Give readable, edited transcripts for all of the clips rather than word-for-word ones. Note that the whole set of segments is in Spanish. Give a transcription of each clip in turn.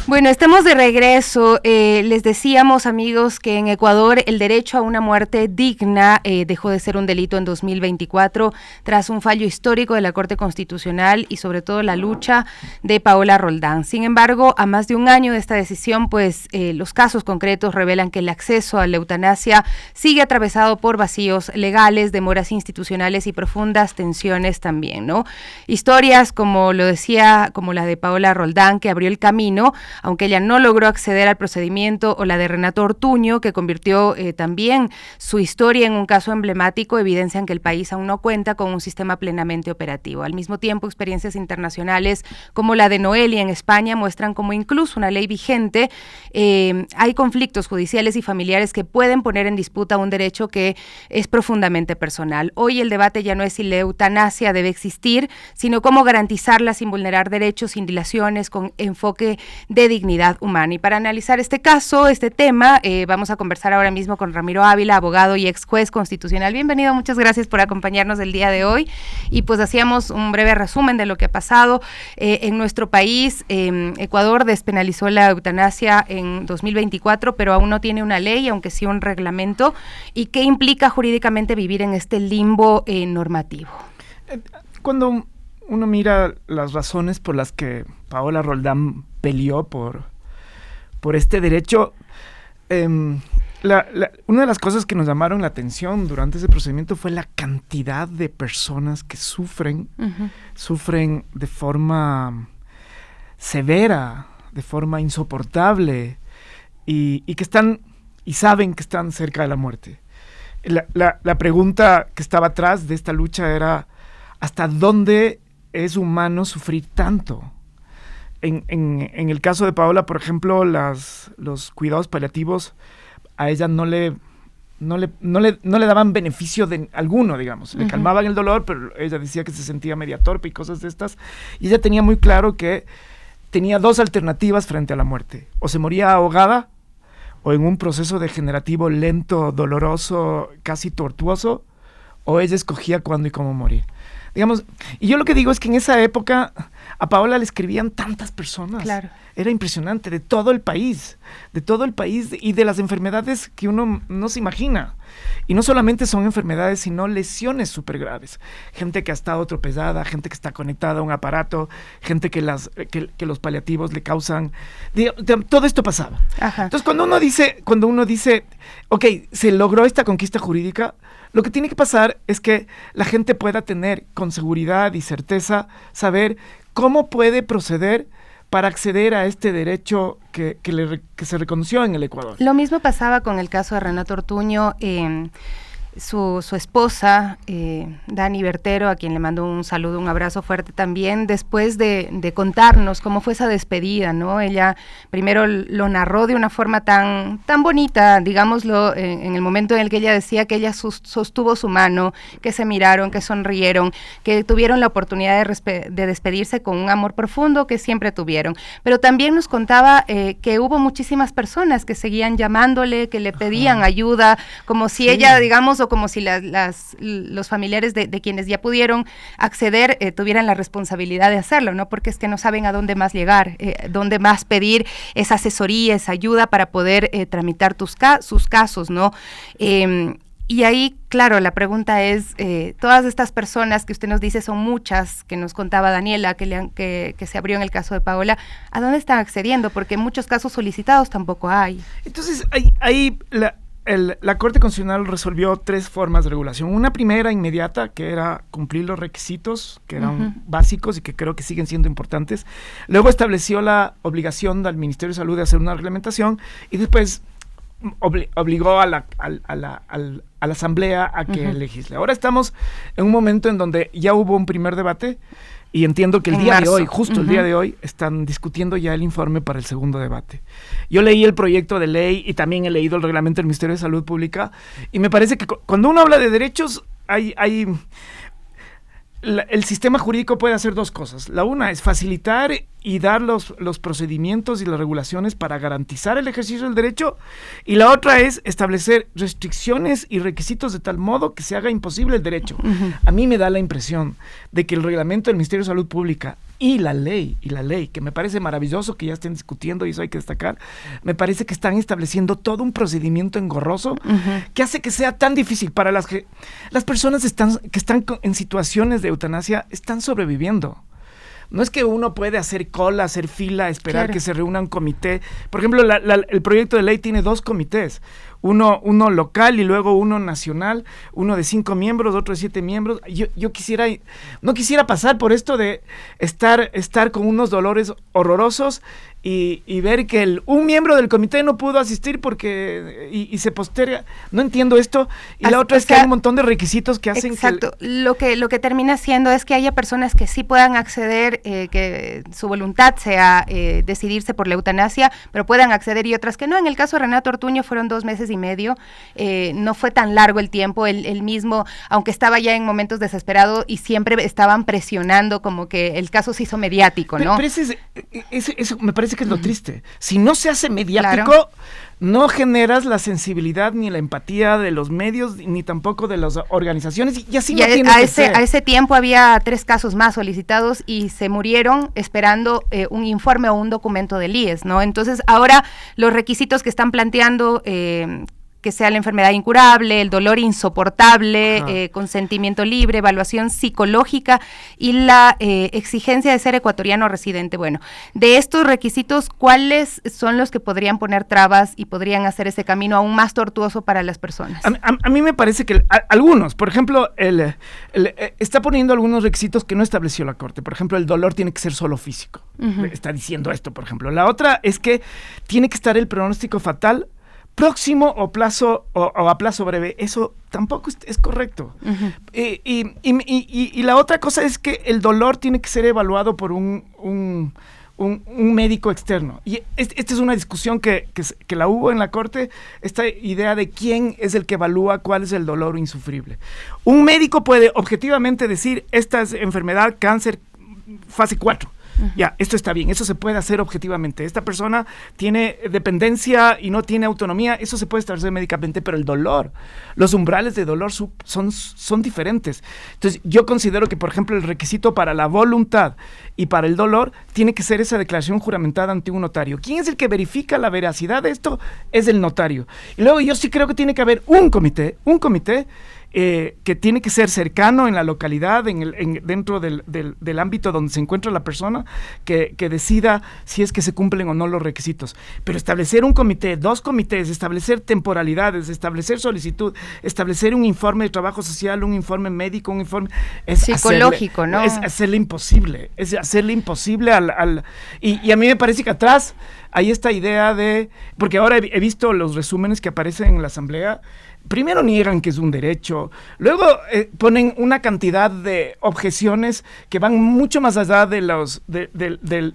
Bueno, estamos de regreso. Les decíamos, amigos, que en Ecuador el derecho a una muerte digna dejó de ser un delito en 2024 tras un fallo histórico de la Corte Constitucional y sobre todo la lucha de Paola Roldán. Sin embargo, a más de un año de esta decisión, pues los casos concretos revelan que el acceso a la eutanasia sigue atravesado por vacíos legales, demoras institucionales y profundas tensiones también, ¿no? Historias, como lo decía, como la de Paola Roldán, que abrió el camino, aunque ella no logró acceder al procedimiento, o la de Renato Ortuño, que convirtió también su historia en un caso emblemático, evidencian que el país aún no cuenta con un sistema plenamente operativo. Al mismo tiempo, experiencias internacionales como la de Noelia en España muestran cómo incluso una ley vigente hay conflictos judiciales y familiares que pueden poner en disputa un derecho que es profundamente personal. Hoy el debate ya no es si la eutanasia debe existir, sino cómo garantizarla sin vulnerar derechos, sin dilaciones, con enfoque de dignidad humana. Y para analizar este caso, este tema, vamos a conversar ahora mismo con Ramiro Ávila, abogado y ex juez constitucional. Bienvenido, muchas gracias por acompañarnos el día de hoy. Y pues hacíamos un breve resumen de lo que ha pasado en nuestro país. Ecuador despenalizó la eutanasia en 2024, pero aún no tiene una ley, aunque sí un reglamento. ¿Y qué implica jurídicamente vivir en este limbo normativo? Cuando uno mira las razones por las que Paola Roldán peleó por este derecho, una de las cosas que nos llamaron la atención durante ese procedimiento fue la cantidad de personas que sufren de forma severa, de forma insoportable, y que están y saben que están cerca de la muerte. La pregunta que estaba atrás de esta lucha era: ¿hasta dónde es humano sufrir tanto? En el caso de Paola, por ejemplo, los cuidados paliativos a ella no le daban beneficio alguno, digamos. Le calmaban el dolor, pero ella decía que se sentía media torpe y cosas de estas. Y ella tenía muy claro que tenía dos alternativas frente a la muerte: o se moría ahogada, o en un proceso degenerativo lento, doloroso, casi tortuoso, o ella escogía cuándo y cómo morir. Digamos, y yo lo que digo es que en esa época a Paola le escribían tantas personas. Claro. Era impresionante, de todo el país y de las enfermedades que uno no se imagina. Y no solamente son enfermedades, sino lesiones súper graves. Gente que ha estado tropezada, gente que está conectada a un aparato, gente que los paliativos le causan... todo esto pasaba. Ajá. Entonces, cuando uno dice, ok, se logró esta conquista jurídica, lo que tiene que pasar es que la gente pueda tener con seguridad y certeza, saber cómo puede proceder para acceder a este derecho que se reconoció en el Ecuador. Lo mismo pasaba con el caso de Renato Ortuño. Su esposa, Dani Bertero, a quien le mando un saludo, un abrazo fuerte también, después de contarnos cómo fue esa despedida, ¿no? Ella primero lo narró de una forma tan bonita, digámoslo, en el momento en el que ella decía que ella sostuvo su mano, que se miraron, que sonrieron, que tuvieron la oportunidad de despedirse con un amor profundo que siempre tuvieron. Pero también nos contaba que hubo muchísimas personas que seguían llamándole, que le pedían ayuda, como si ella, digamos, como si los familiares de quienes ya pudieron acceder tuvieran la responsabilidad de hacerlo, ¿no? Porque es que no saben a dónde más llegar, dónde más pedir esa asesoría, esa ayuda para poder tramitar sus casos, ¿no? Y ahí, claro, la pregunta es, todas estas personas que usted nos dice son muchas, que nos contaba Daniela, que se abrió en el caso de Paola, ¿a dónde están accediendo? Porque en muchos casos solicitados tampoco hay. Entonces, ahí la Corte Constitucional resolvió tres formas de regulación. Una primera, inmediata, que era cumplir los requisitos, que eran básicos y que creo que siguen siendo importantes. Luego estableció la obligación del Ministerio de Salud de hacer una reglamentación, y después obligó a la Asamblea a que legisle. Ahora estamos en un momento en donde ya hubo un primer debate, y entiendo que el día de hoy, justo el día de hoy, están discutiendo ya el informe para el segundo debate. Yo leí el proyecto de ley y también he leído el reglamento del Ministerio de Salud Pública, y me parece que cuando uno habla de derechos, el sistema jurídico puede hacer dos cosas. La una es facilitar y dar los procedimientos y las regulaciones para garantizar el ejercicio del derecho, y la otra es establecer restricciones y requisitos de tal modo que se haga imposible el derecho. A mí me da la impresión de que el reglamento del Ministerio de Salud Pública y la ley, que me parece maravilloso que ya estén discutiendo, y eso hay que destacar, me parece que están estableciendo todo un procedimiento engorroso que hace que sea tan difícil para las personas que están en situaciones de eutanasia, están sobreviviendo. No es que uno puede hacer cola, hacer fila, esperar que se reúna un comité. Por ejemplo, el proyecto de ley tiene 2 comités. Uno local y luego uno nacional, uno de 5 miembros, otro de 7 miembros. Yo no quisiera pasar por esto de estar con unos dolores horrorosos y ver que un miembro del comité no pudo asistir porque y se posterga. No entiendo esto. Y la otra es que hay un montón de requisitos que hacen exacto. Lo que termina siendo es que haya personas que sí puedan acceder, que su voluntad sea decidirse por la eutanasia, pero puedan acceder, y otras que no. En el caso de Renato Ortuño fueron 2 meses y medio, no fue tan largo el tiempo, él mismo, aunque estaba ya en momentos desesperados y siempre estaban presionando, como que el caso se hizo mediático, ¿no? Pero eso me parece que es lo triste. Si no se hace mediático, no generas la sensibilidad ni la empatía de los medios, ni tampoco de las organizaciones, y así no tiene que ser. A ese tiempo había 3 casos más solicitados y se murieron esperando un informe o un documento del IES, ¿no? Entonces, ahora los requisitos que están planteando, que sea la enfermedad incurable, el dolor insoportable, consentimiento libre, evaluación psicológica y la exigencia de ser ecuatoriano residente. Bueno, de estos requisitos, ¿cuáles son los que podrían poner trabas y podrían hacer ese camino aún más tortuoso para las personas? A mí me parece que algunos, por ejemplo, está poniendo algunos requisitos que no estableció la Corte. Por ejemplo, el dolor tiene que ser solo físico. Está diciendo esto, por ejemplo. La otra es que tiene que estar el pronóstico fatal próximo o a plazo breve. Eso tampoco es correcto. Y la otra cosa es que el dolor tiene que ser evaluado por un médico externo. Y esta es una discusión que la hubo en la Corte, esta idea de quién es el que evalúa cuál es el dolor insufrible. Un médico puede objetivamente decir, esta es enfermedad, cáncer, fase 4. Ya, esto está bien, eso se puede hacer objetivamente. Esta persona tiene dependencia y no tiene autonomía, eso se puede establecer médicamente, pero el dolor, los umbrales de dolor son diferentes. Entonces, yo considero que, por ejemplo, el requisito para la voluntad y para el dolor tiene que ser esa declaración juramentada ante un notario. ¿Quién es el que verifica la veracidad de esto? Es el notario. Y luego yo sí creo que tiene que haber un comité que tiene que ser cercano en la localidad, dentro del ámbito donde se encuentra la persona, que decida si es que se cumplen o no los requisitos. Pero establecer un comité, 2 comités, establecer temporalidades, establecer solicitud, establecer un informe de trabajo social, un informe médico, un informe psicológico, ¿no? Es hacerle imposible, y a mí me parece que atrás hay esta idea porque ahora he visto los resúmenes que aparecen en la Asamblea. Primero niegan que es un derecho, luego ponen una cantidad de objeciones que van mucho más allá del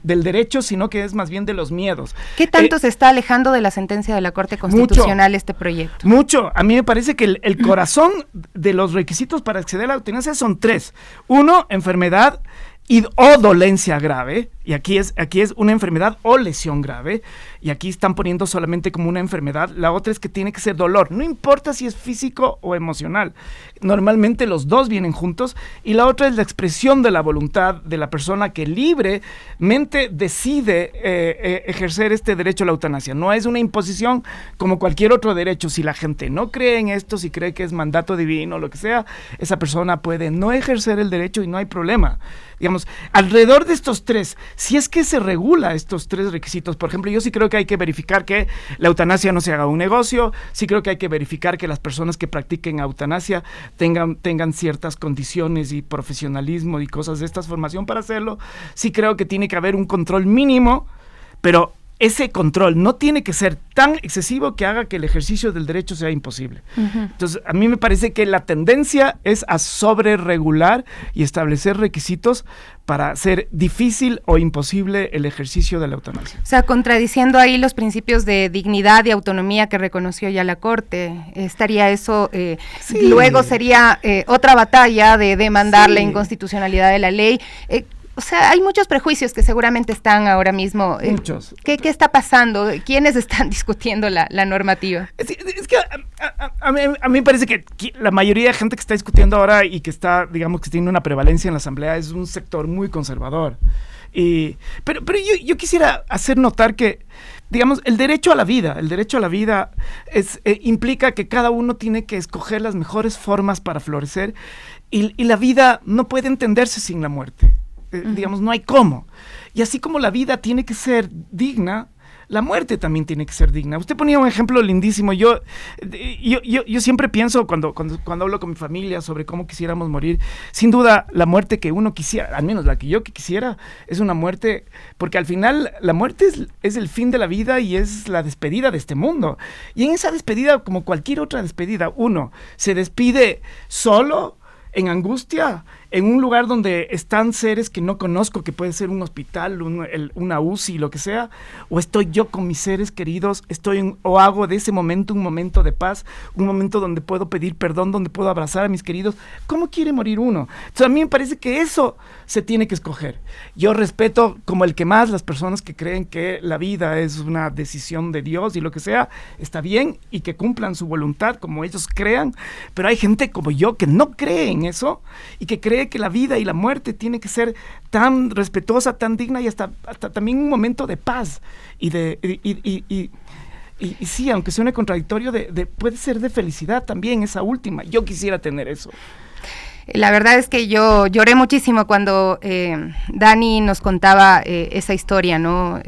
derecho, sino que es más bien de los miedos. ¿Qué tanto se está alejando de la sentencia de la Corte Constitucional este proyecto? Mucho. A mí me parece que el corazón de los requisitos para acceder a la eutanasia son 3. 1, enfermedad o dolencia grave, y aquí es una enfermedad o lesión grave, y aquí están poniendo solamente como una enfermedad. La otra es que tiene que ser dolor, no importa si es físico o emocional, normalmente los 2 vienen juntos, y la otra es la expresión de la voluntad de la persona que libremente decide ejercer este derecho a la eutanasia. No es una imposición como cualquier otro derecho. Si la gente no cree en esto, si cree que es mandato divino o lo que sea, esa persona puede no ejercer el derecho y no hay problema. Digamos, alrededor de estos 3, si es que se regula estos 3 requisitos, por ejemplo, yo sí creo que hay que verificar que la eutanasia no se haga un negocio, sí creo que hay que verificar que las personas que practiquen eutanasia tengan ciertas condiciones y profesionalismo y cosas de esta formación para hacerlo, sí creo que tiene que haber un control mínimo, pero ese control no tiene que ser tan excesivo que haga que el ejercicio del derecho sea imposible. Entonces, a mí me parece que la tendencia es a sobreregular y establecer requisitos para hacer difícil o imposible el ejercicio de la eutanasia. O sea, contradiciendo ahí los principios de dignidad y autonomía que reconoció ya la Corte, estaría eso, sí. Luego sería otra batalla de demandar la inconstitucionalidad de la ley. O sea, hay muchos prejuicios que seguramente están ahora mismo. Muchos. ¿Qué está pasando? ¿Quiénes están discutiendo la normativa? Es que a mí me parece que la mayoría de gente que está discutiendo ahora y que está, digamos, que tiene una prevalencia en la Asamblea es un sector muy conservador. Pero yo quisiera hacer notar que, digamos, el derecho a la vida implica que cada uno tiene que escoger las mejores formas para florecer y la vida no puede entenderse sin la muerte. Digamos, no hay cómo. Y así como la vida tiene que ser digna, la muerte también tiene que ser digna. Usted ponía un ejemplo lindísimo. Yo siempre pienso cuando hablo con mi familia sobre cómo quisiéramos morir, sin duda la muerte que uno quisiera, al menos la que yo quisiera, es una muerte, porque al final la muerte es el fin de la vida y es la despedida de este mundo. Y en esa despedida, como cualquier otra despedida, uno se despide solo, en angustia, en un lugar donde están seres que no conozco, que puede ser un hospital, una UCI, lo que sea, o estoy yo con mis seres queridos, o hago de ese momento un momento de paz, un momento donde puedo pedir perdón, donde puedo abrazar a mis queridos. ¿Cómo quiere morir uno? Entonces a mí me parece que eso se tiene que escoger. Yo respeto como el que más las personas que creen que la vida es una decisión de Dios y lo que sea, está bien, y que cumplan su voluntad como ellos crean, pero hay gente como yo que no cree en eso y que cree que la vida y la muerte tiene que ser tan respetuosa, tan digna y hasta también un momento de paz y sí, aunque suene contradictorio, puede ser de felicidad también esa última. Yo quisiera tener eso. La verdad es que yo lloré muchísimo cuando Dani nos contaba esa historia, ¿no?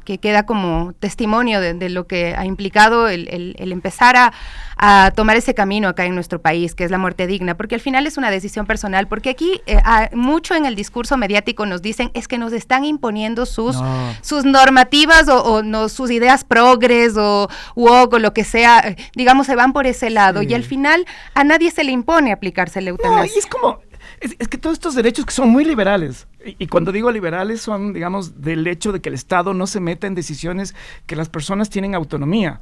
Que queda como testimonio de lo que ha implicado el empezar a tomar ese camino acá en nuestro país, que es la muerte digna, porque al final es una decisión personal, porque aquí mucho en el discurso mediático nos dicen es que nos están imponiendo sus normativas o sus ideas progres o woke o lo que sea, digamos, se van por ese lado, sí. Y al final a nadie se le impone aplicarse la eutanasia. No, y es como... Es que todos estos derechos que son muy liberales, y cuando digo liberales son, digamos, del hecho de que el Estado no se meta en decisiones que las personas tienen autonomía.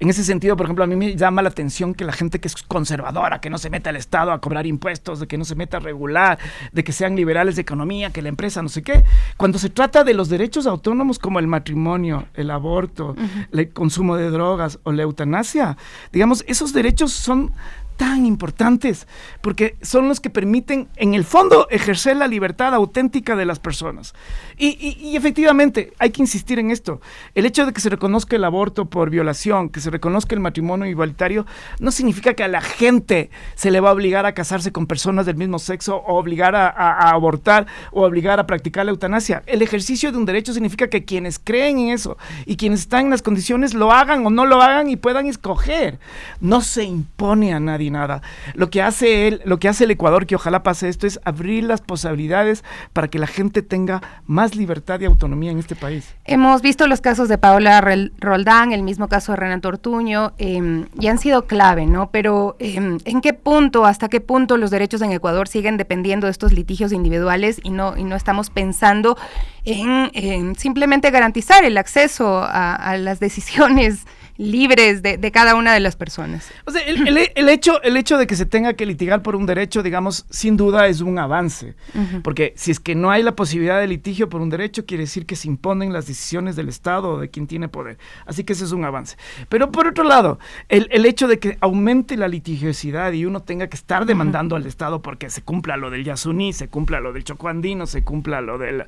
En ese sentido, por ejemplo, a mí me llama la atención que la gente que es conservadora, que no se meta el Estado a cobrar impuestos, de que no se meta a regular, de que sean liberales de economía, que la empresa no sé qué. Cuando se trata de los derechos autónomos como el matrimonio, el aborto, el consumo de drogas o la eutanasia, digamos, esos derechos son tan importantes, porque son los que permiten, en el fondo, ejercer la libertad auténtica de las personas. Y efectivamente, hay que insistir en esto. El hecho de que se reconozca el aborto por violación, que se reconozca el matrimonio igualitario, no significa que a la gente se le va a obligar a casarse con personas del mismo sexo, o obligar a abortar, o obligar a practicar la eutanasia. El ejercicio de un derecho significa que quienes creen en eso, y quienes están en las condiciones, lo hagan o no lo hagan, y puedan escoger. No se impone a nadie nada. Lo que hace el Ecuador, que ojalá pase esto, es abrir las posibilidades para que la gente tenga más libertad y autonomía en este país. Hemos visto los casos de Paola Roldán, el mismo caso de Renato Ortuño, y han sido clave, ¿no? Pero ¿en qué punto, hasta qué punto los derechos en Ecuador siguen dependiendo de estos litigios individuales y no estamos pensando en simplemente garantizar el acceso a las decisiones libres de cada una de las personas? O sea, el hecho de que se tenga que litigar por un derecho, digamos, sin duda es un avance, porque si es que no hay la posibilidad de litigio por un derecho, quiere decir que se imponen las decisiones del Estado o de quien tiene poder, así que ese es un avance. Pero por otro lado, el hecho de que aumente la litigiosidad y uno tenga que estar demandando al Estado porque se cumpla lo del Yasuní, se cumpla lo del Choco Andino, se cumpla lo de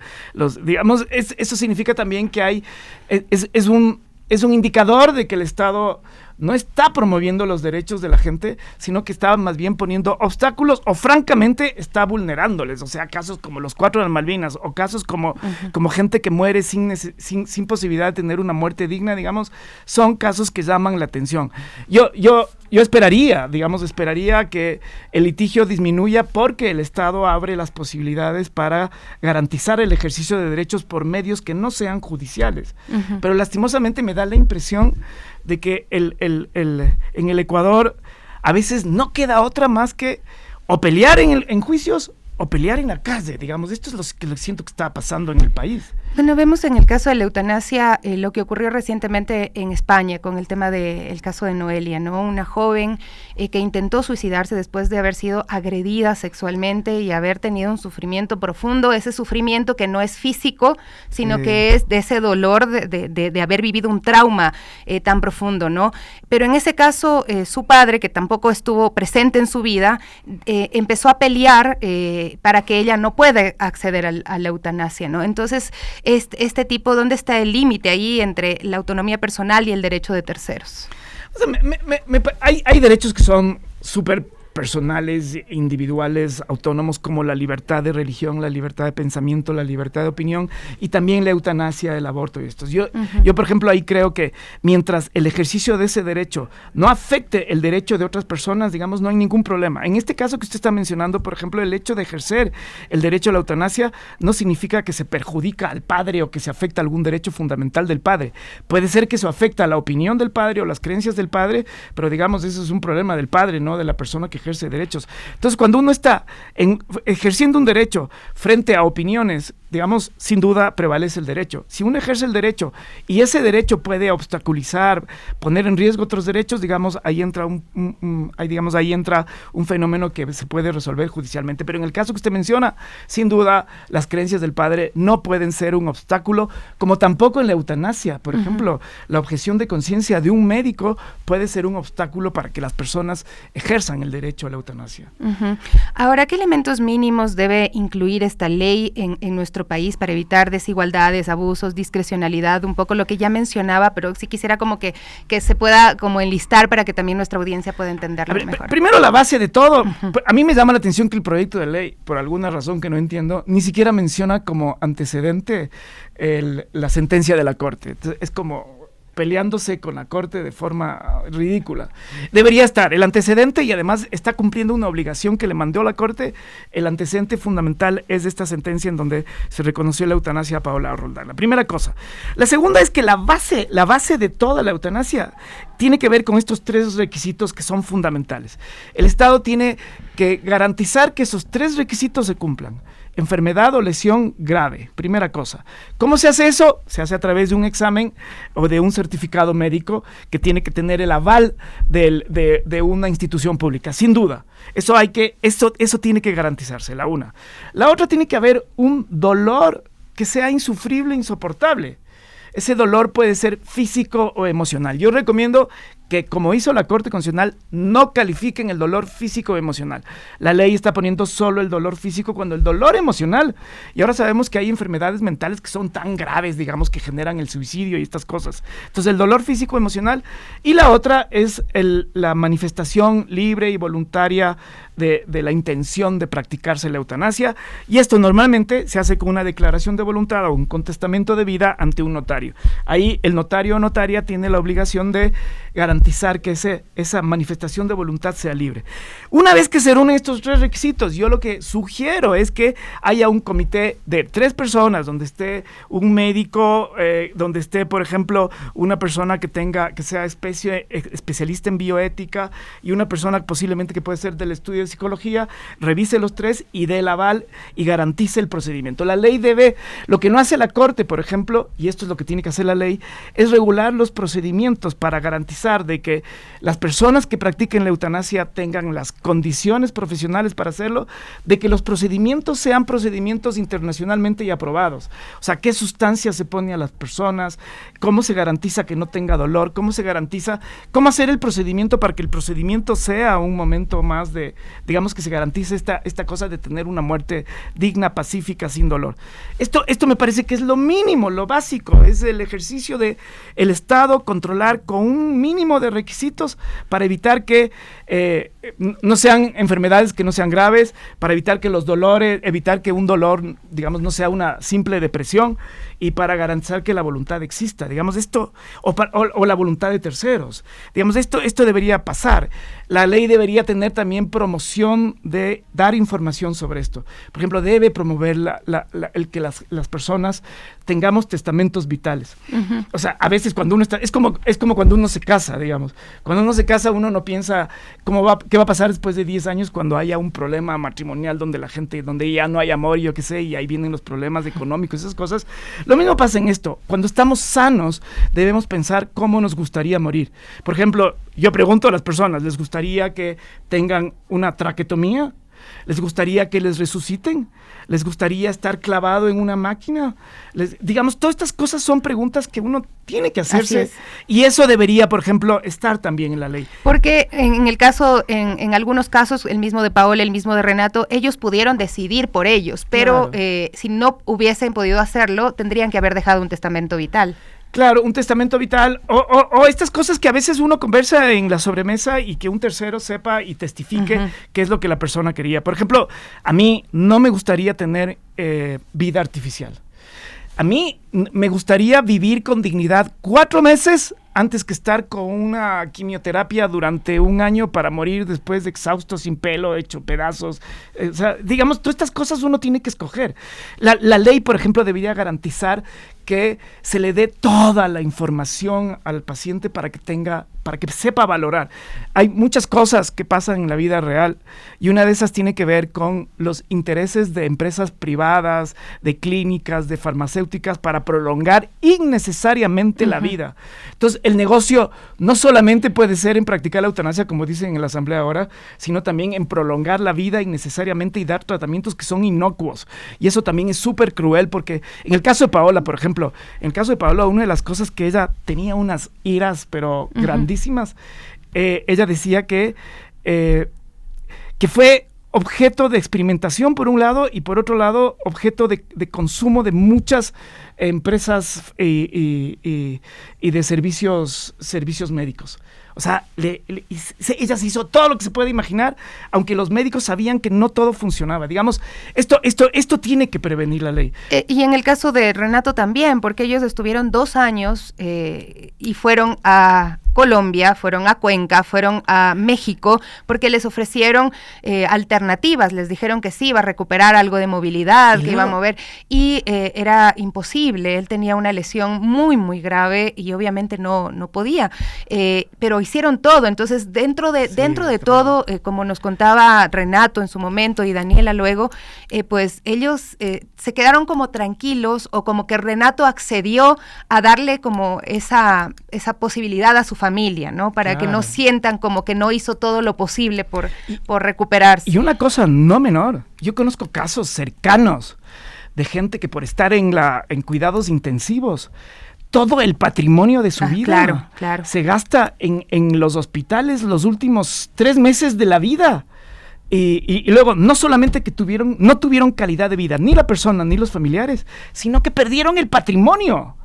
digamos, eso significa también que es un indicador de que el Estado no está promoviendo los derechos de la gente, sino que está más bien poniendo obstáculos o francamente está vulnerándoles. O sea, casos como los 4 de Malvinas o casos como gente que muere sin posibilidad de tener una muerte digna, digamos, son casos que llaman la atención. Yo esperaría que el litigio disminuya porque el Estado abre las posibilidades para garantizar el ejercicio de derechos por medios que no sean judiciales. Pero lastimosamente me da la impresión de que en el Ecuador a veces no queda otra más que o pelear en juicios o pelear en la calle, digamos. Esto es lo que siento que está pasando en el país. Bueno, vemos en el caso de la eutanasia lo que ocurrió recientemente en España con el tema del caso de Noelia, ¿no? Una joven que intentó suicidarse después de haber sido agredida sexualmente y haber tenido un sufrimiento profundo, ese sufrimiento que no es físico, sino que es de ese dolor de haber vivido un trauma tan profundo, ¿no? Pero en ese caso, su padre, que tampoco estuvo presente en su vida, empezó a pelear para que ella no pueda acceder a la eutanasia, ¿no? Entonces, este tipo, ¿dónde está el límite ahí entre la autonomía personal y el derecho de terceros? O sea, hay derechos que son súper personales, individuales, autónomos, como la libertad de religión, la libertad de pensamiento, la libertad de opinión, y también la eutanasia, el aborto y estos. Yo, por ejemplo, ahí creo que mientras el ejercicio de ese derecho no afecte el derecho de otras personas, digamos, no hay ningún problema. En este caso que usted está mencionando, por ejemplo, el hecho de ejercer el derecho a la eutanasia no significa que se perjudica al padre o que se afecta algún derecho fundamental del padre. Puede ser que eso afecta a la opinión del padre o las creencias del padre, pero digamos, eso es un problema del padre, no de la persona que ejerce derechos. Entonces, cuando uno está ejerciendo un derecho frente a opiniones, digamos, sin duda prevalece el derecho. Si uno ejerce el derecho y ese derecho puede obstaculizar, poner en riesgo otros derechos, digamos, ahí entra ahí entra un fenómeno que se puede resolver judicialmente. Pero en el caso que usted menciona, sin duda, las creencias del padre no pueden ser un obstáculo, como tampoco en la eutanasia. Por ejemplo, la objeción de conciencia de un médico puede ser un obstáculo para que las personas ejerzan el derecho a la eutanasia. Ahora, ¿qué elementos mínimos debe incluir esta ley en nuestro país para evitar desigualdades, abusos, discrecionalidad? Un poco lo que ya mencionaba, pero sí quisiera como que se pueda como enlistar para que también nuestra audiencia pueda entenderlo mejor. Primero, la base de todo. A mí me llama la atención que el proyecto de ley, por alguna razón que no entiendo, ni siquiera menciona como antecedente la sentencia de la Corte. Entonces, es como peleándose con la Corte de forma ridícula. Debería estar el antecedente, y además está cumpliendo una obligación que le mandó la Corte. El antecedente fundamental es de esta sentencia en donde se reconoció la eutanasia a Paola Roldán. La primera cosa. La segunda es que la base de toda la eutanasia tiene que ver con estos tres requisitos que son fundamentales. El Estado tiene que garantizar que esos tres requisitos se cumplan. Enfermedad o lesión grave, primera cosa. ¿Cómo se hace eso? Se hace a través de un examen o de un certificado médico que tiene que tener el aval de una institución pública, sin duda. Eso tiene que garantizarse, la una. La otra, tiene que haber un dolor que sea insufrible, insoportable. Ese dolor puede ser físico o emocional. Yo recomiendo que, como hizo la Corte Constitucional, no califiquen el dolor físico o emocional. La ley está poniendo solo el dolor físico, cuando el dolor emocional, y ahora sabemos que hay enfermedades mentales que son tan graves, digamos, que generan el suicidio y estas cosas. Entonces, el dolor físico emocional. Y la otra es la manifestación libre y voluntaria de la intención de practicarse la eutanasia, y esto normalmente se hace con una declaración de voluntad o un contestamento de vida ante un notario. Ahí el notario o notaria tiene la obligación de garantizar que esa manifestación de voluntad sea libre. Una vez que se reúnen estos tres requisitos, yo lo que sugiero es que haya un comité de 3 personas, donde esté un médico, donde esté, por ejemplo, una persona que sea especialista en bioética, y una persona posiblemente que puede ser del estudio de psicología, revise los 3 y dé el aval y garantice el procedimiento. La ley lo que no hace la Corte, por ejemplo, y esto es lo que tiene que hacer la ley, es regular los procedimientos para garantizar de que las personas que practiquen la eutanasia tengan las condiciones profesionales para hacerlo, de que los procedimientos sean procedimientos internacionalmente aprobados. O sea, qué sustancias se pone a las personas, cómo se garantiza que no tenga dolor, cómo hacer el procedimiento para que el procedimiento sea un momento más digamos, que se garantice esta cosa de tener una muerte digna, pacífica, sin dolor. Esto me parece que es lo mínimo, lo básico, es el ejercicio de el Estado controlar con un mínimo de requisitos para evitar que no sean enfermedades que no sean graves, para evitar que evitar que un dolor, digamos, no sea una simple depresión, y para garantizar que la voluntad exista, digamos, esto, o la voluntad de terceros. Digamos, esto debería pasar. La ley debería tener también promoción de dar información sobre esto. Por ejemplo, debe promover el que las personas tengamos testamentos vitales. O sea, a veces cuando uno está, es como cuando uno se casa, digamos. Cuando uno se casa, uno no piensa ¿Qué va a pasar después de 10 años cuando haya un problema matrimonial donde ya no hay amor, yo qué sé, y ahí vienen los problemas económicos, esas cosas? Lo mismo pasa en esto. Cuando estamos sanos, debemos pensar cómo nos gustaría morir. Por ejemplo, yo pregunto a las personas, ¿les gustaría que tengan una traquetomía? ¿Les gustaría que les resuciten? ¿Les gustaría estar clavado en una máquina? Digamos, todas estas cosas son preguntas que uno tiene que hacerse. Y eso debería, por ejemplo, estar también en la ley. Porque en el caso, en algunos casos, el mismo de Paola, el mismo de Renato, ellos pudieron decidir por ellos, pero claro, si no hubiesen podido hacerlo, tendrían que haber dejado un testamento vital. Claro, un testamento vital o estas cosas que a veces uno conversa en la sobremesa y que un tercero sepa y testifique qué es lo que la persona quería. Por ejemplo, a mí no me gustaría tener vida artificial. A mí me gustaría vivir con dignidad 4 meses antes que estar con una quimioterapia durante 1 año para morir después de exhausto, sin pelo, hecho pedazos. O sea, digamos, todas estas cosas uno tiene que escoger. La ley, por ejemplo, debería garantizar que se le dé toda la información al paciente para que sepa valorar. Hay muchas cosas que pasan en la vida real y una de esas tiene que ver con los intereses de empresas privadas, de clínicas, de farmacéuticas para prolongar innecesariamente la vida. Entonces, el negocio no solamente puede ser en practicar la eutanasia, como dicen en la asamblea ahora, sino también en prolongar la vida innecesariamente y dar tratamientos que son inocuos. Y eso también es súper cruel porque en el caso de Paola, por ejemplo, en el caso de Paola, una de las cosas que ella tenía unas iras, pero grandísimas, ella decía que fue objeto de experimentación por un lado y por otro lado objeto de consumo de muchas empresas y de servicios médicos. O sea, ella se hizo todo lo que se puede imaginar, aunque los médicos sabían que no todo funcionaba. Digamos, esto tiene que prevenir la ley. Y en el caso de Renato también, porque ellos estuvieron 2 años y fueron a Colombia, fueron a Cuenca, fueron a México, porque les ofrecieron alternativas, les dijeron que sí, iba a recuperar algo de movilidad, que iba a mover, y era imposible. Él tenía una lesión muy, muy grave y obviamente no podía, pero hicieron todo. Entonces, dentro de todo, como nos contaba Renato en su momento y Daniela luego, pues ellos se quedaron como tranquilos, o como que Renato accedió a darle como esa posibilidad a su familia, ¿no? Para que no sientan como que no hizo todo lo posible por recuperarse. Y una cosa no menor, yo conozco casos cercanos de gente que por estar en cuidados intensivos, todo el patrimonio de su vida se gasta en los hospitales los últimos 3 meses de la vida. Y luego, no solamente que no tuvieron calidad de vida, ni la persona, ni los familiares, sino que perdieron el patrimonio.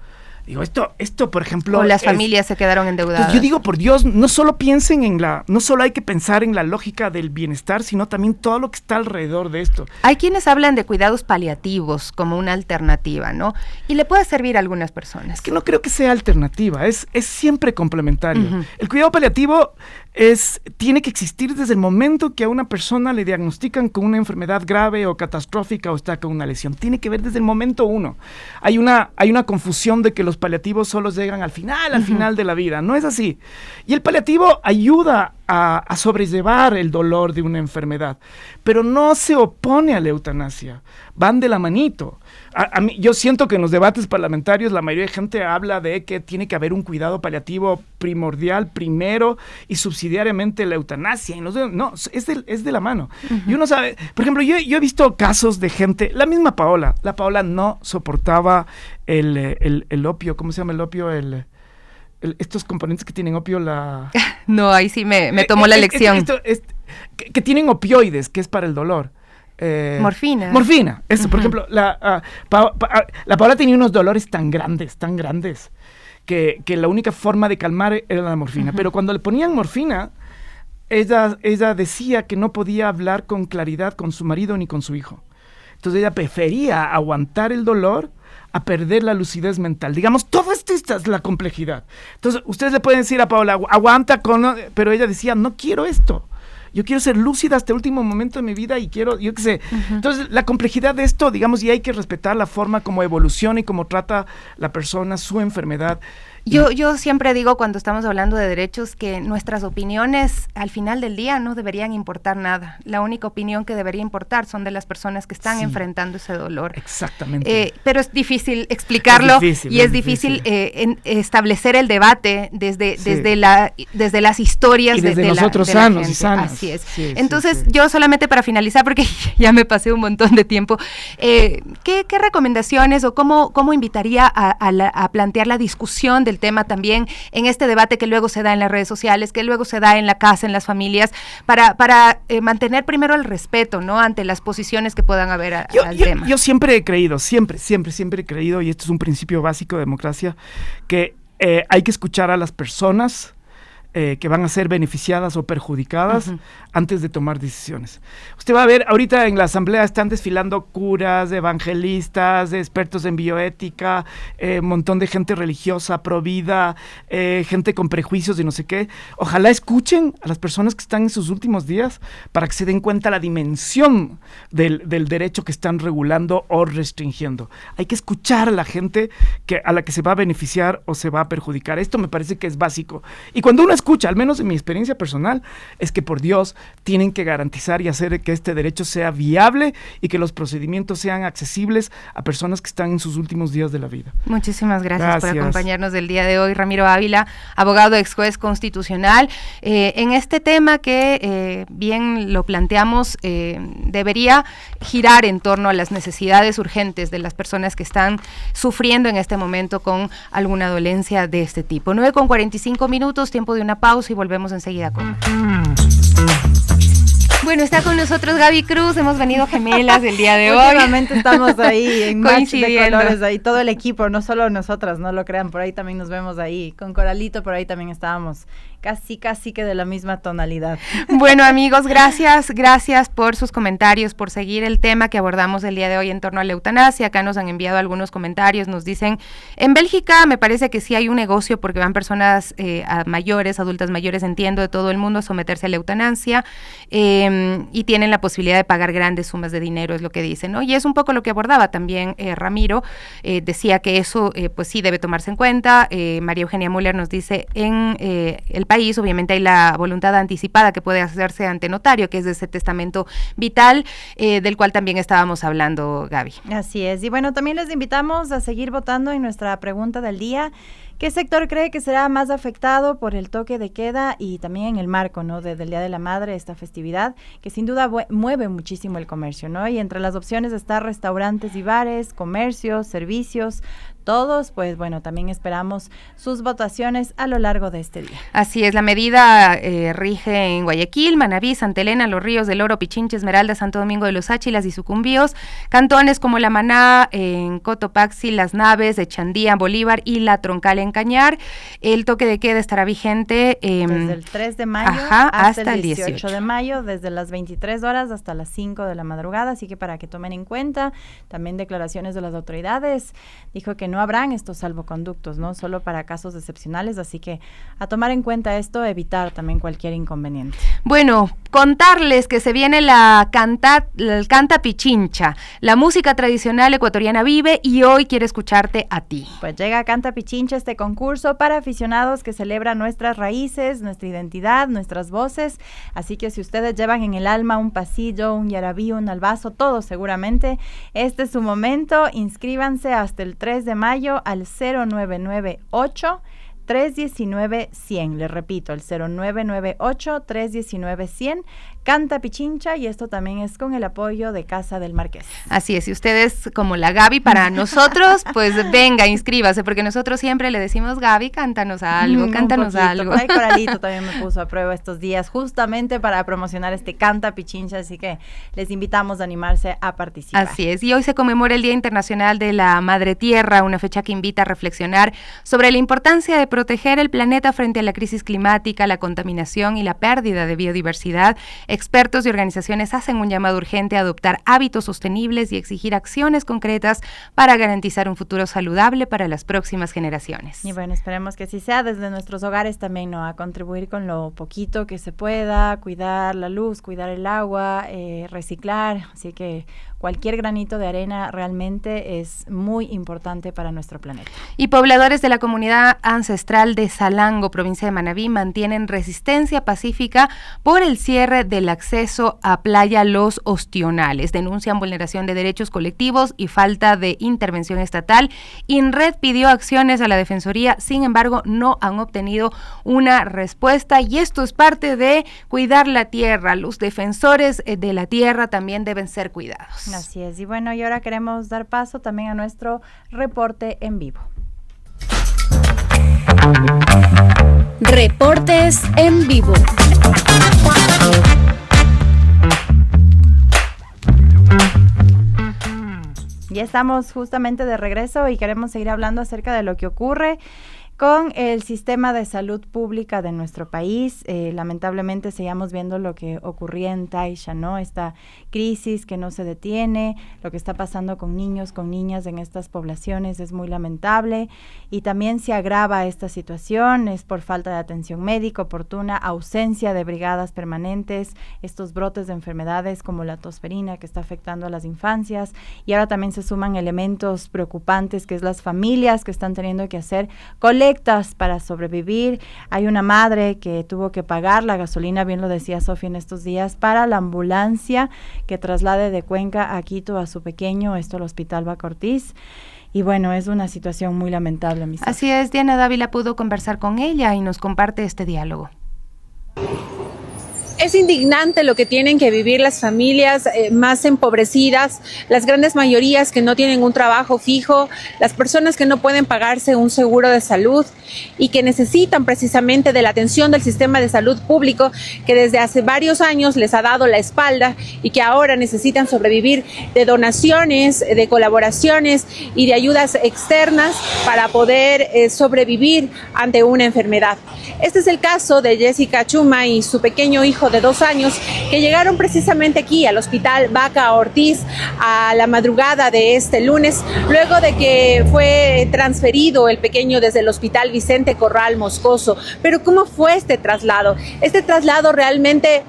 Digo, esto, por ejemplo... O las familias se quedaron endeudadas. Pues yo digo, por Dios, no solo hay que pensar en la lógica del bienestar, sino también todo lo que está alrededor de esto. Hay quienes hablan de cuidados paliativos como una alternativa, ¿no? Y le puede servir a algunas personas. Es que no creo que sea alternativa, es siempre complementario. El cuidado paliativo tiene que existir desde el momento que a una persona le diagnostican con una enfermedad grave o catastrófica o está con una lesión. Tiene que ver desde el momento 1. Hay una confusión de que los paliativos solo llegan al final de la vida. No es así. Y el paliativo ayuda a sobrellevar el dolor de una enfermedad, pero no se opone a la eutanasia. Van de la manito. A mí, yo siento que en los debates parlamentarios la mayoría de gente habla de que tiene que haber un cuidado paliativo primordial primero y subsidiariamente la eutanasia. Y no, es de la mano. Y uno sabe, por ejemplo, yo he visto casos de gente, la misma Paola. La Paola no soportaba el opio. ¿Cómo se llama el opio? Estos componentes que tienen opio, No, ahí sí me tomó la lección. Que tienen opioides, que es para el dolor. Morfina, eso, por ejemplo, la Paola tenía unos dolores tan grandes, que la única forma de calmar era la morfina, pero cuando le ponían morfina, ella decía que no podía hablar con claridad con su marido ni con su hijo. Entonces ella prefería aguantar el dolor a perder la lucidez mental. Digamos, todo esto es la complejidad. Entonces, ustedes le pueden decir a Paola, aguanta pero ella decía, no quiero esto. Yo quiero ser lúcida hasta el último momento de mi vida y quiero, yo qué sé. Entonces, la complejidad de esto, digamos, y hay que respetar la forma como evoluciona y como trata la persona su enfermedad. Yo siempre digo cuando estamos hablando de derechos que nuestras opiniones al final del día no deberían importar nada. La única opinión que debería importar son de las personas que están enfrentando ese dolor. Exactamente. Pero es difícil explicarlo es difícil establecer el debate desde las historias y desde de nosotros la sanos gente. y sanas. Así es. Entonces, yo solamente para finalizar, porque ya me pasé un montón de tiempo, ¿qué recomendaciones o cómo invitaría a plantear la discusión del tema también en este debate que luego se da en las redes sociales, que luego se da en la casa, en las familias, para mantener primero el respeto, ¿no?, ante las posiciones que puedan haber al tema? Yo siempre he creído, siempre he creído, y esto es un principio básico de democracia, que hay que escuchar a las personas que van a ser beneficiadas o perjudicadas antes de tomar decisiones. Usted va a ver, ahorita en la asamblea están desfilando curas, evangelistas, expertos en bioética, un montón de gente religiosa, pro vida, gente con prejuicios y no sé qué. Ojalá escuchen a las personas que están en sus últimos días para que se den cuenta la dimensión del derecho que están regulando o restringiendo. Hay que escuchar a la gente a la que se va a beneficiar o se va a perjudicar. Esto me parece que es básico. Y cuando uno escucha, al menos en mi experiencia personal, es que por Dios tienen que garantizar y hacer que este derecho sea viable y que los procedimientos sean accesibles a personas que están en sus últimos días de la vida. Muchísimas gracias por acompañarnos del día de hoy, Ramiro Ávila, abogado ex juez constitucional. En este tema que bien lo planteamos, debería girar en torno a las necesidades urgentes de las personas que están sufriendo en este momento con alguna dolencia de este tipo. 9:45, tiempo de una pausa y volvemos enseguida con... Bueno, está con nosotros Gaby Cruz, hemos venido gemelas el día de hoy. Últimamente estamos ahí en match de colores, ahí todo el equipo, no solo nosotras, no lo crean, por ahí también nos vemos ahí, con Coralito por ahí también estábamos, casi que de la misma tonalidad. Bueno, amigos, gracias por sus comentarios, por seguir el tema que abordamos el día de hoy en torno a la eutanasia. Acá nos han enviado algunos comentarios, nos dicen, en Bélgica me parece que sí hay un negocio porque van personas adultas mayores, entiendo, de todo el mundo a someterse a la eutanasia, y tienen la posibilidad de pagar grandes sumas de dinero, es lo que dicen, ¿no? Y es un poco lo que abordaba también Ramiro, decía que eso pues sí debe tomarse en cuenta. María Eugenia Müller nos dice, en el país obviamente hay la voluntad anticipada que puede hacerse ante notario, que es de ese testamento vital, del cual también estábamos hablando, Gaby. Así es, y bueno, también les invitamos a seguir votando en nuestra pregunta del día. ¿Qué sector cree que será más afectado por el toque de queda y también en el marco, ¿no?, del Día de la Madre, esta festividad que sin duda mueve muchísimo el comercio, ¿no? Y entre las opciones está restaurantes y bares, comercios, servicios, todos, pues bueno, también esperamos sus votaciones a lo largo de este día. Así es, la medida rige en Guayaquil, Manabí, Santa Elena, Los Ríos del Oro, Pichincha, Esmeralda, Santo Domingo de los Áchilas y Sucumbíos, cantones como La Maná, en Cotopaxi, Las Naves, Echandía, Bolívar y La Troncal en Cañar. El toque de queda estará vigente desde el 3 de mayo hasta el 18 de mayo, desde las 23 horas hasta las 5 de la madrugada, así que para que tomen en cuenta, también declaraciones de las autoridades, dijo que no habrán estos salvoconductos, ¿no?, solo para casos excepcionales, así que a tomar en cuenta esto, evitar también cualquier inconveniente. Bueno, contarles que se viene el Canta Pichincha, la música tradicional ecuatoriana vive y hoy quiere escucharte a ti. Pues llega Canta Pichincha, este concurso para aficionados que celebra nuestras raíces, nuestra identidad, nuestras voces, así que si ustedes llevan en el alma un pasillo, un yarabí, un albazo, todo seguramente, este es su momento, inscríbanse hasta el 3 de mayo al 0998 319-100, les repito, el 0998-319-100, Canta Pichincha, y esto también es con el apoyo de Casa del Marqués. Así es, y ustedes como la Gaby para nosotros, pues venga, inscríbase, porque nosotros siempre le decimos, Gaby, cántanos algo, cántanos algo. Por ahí Coralito también me puso a prueba estos días, justamente para promocionar este Canta Pichincha, así que les invitamos a animarse a participar. Así es, y hoy se conmemora el Día Internacional de la Madre Tierra, una fecha que invita a reflexionar sobre la importancia de proteger el planeta frente a la crisis climática, la contaminación y la pérdida de biodiversidad. Expertos y organizaciones hacen un llamado urgente a adoptar hábitos sostenibles y exigir acciones concretas para garantizar un futuro saludable para las próximas generaciones. Y bueno, esperemos que así sea desde nuestros hogares también, ¿no?, a contribuir con lo poquito que se pueda, cuidar la luz, cuidar el agua, reciclar, así que cualquier granito de arena realmente es muy importante para nuestro planeta. Y pobladores de la comunidad ancestral de Salango, provincia de Manabí, mantienen resistencia pacífica por el cierre del acceso a Playa Los Ostionales. Denuncian vulneración de derechos colectivos y falta de intervención estatal. INRED pidió acciones a la Defensoría, sin embargo, no han obtenido una respuesta, y esto es parte de cuidar la tierra. Los defensores de la tierra también deben ser cuidados. Así es, y bueno, y ahora queremos dar paso también a nuestro reporte en vivo. Reportes en vivo. Ya estamos justamente de regreso y queremos seguir hablando acerca de lo que ocurre con el sistema de salud pública de nuestro país. Lamentablemente seguimos viendo lo que ocurría en Taisha, ¿no? Esta crisis que no se detiene, lo que está pasando con niños, con niñas en estas poblaciones es muy lamentable, y también se agrava esta situación, es por falta de atención médica oportuna, ausencia de brigadas permanentes, estos brotes de enfermedades como la tosferina que está afectando a las infancias, y ahora también se suman elementos preocupantes que es las familias que están teniendo que hacer colectas para sobrevivir. Hay una madre que tuvo que pagar la gasolina, bien lo decía Sofía en estos días, para la ambulancia que traslade de Cuenca a Quito a su pequeño, esto al Hospital Baca Ortiz. Y bueno, es una situación muy lamentable, mi Sofía. Así es, Diana Dávila pudo conversar con ella y nos comparte este diálogo. Es indignante lo que tienen que vivir las familias más empobrecidas, las grandes mayorías que no tienen un trabajo fijo, las personas que no pueden pagarse un seguro de salud y que necesitan precisamente de la atención del sistema de salud público que desde hace varios años les ha dado la espalda y que ahora necesitan sobrevivir de donaciones, de colaboraciones y de ayudas externas para poder sobrevivir ante una enfermedad. Este es el caso de Jessica Chuma y su pequeño hijo de 2 años que llegaron precisamente aquí al Hospital Baca Ortiz a la madrugada de este lunes, luego de que fue transferido el pequeño desde el Hospital Vicente Corral Moscoso. Pero ¿cómo fue este traslado? Este traslado realmente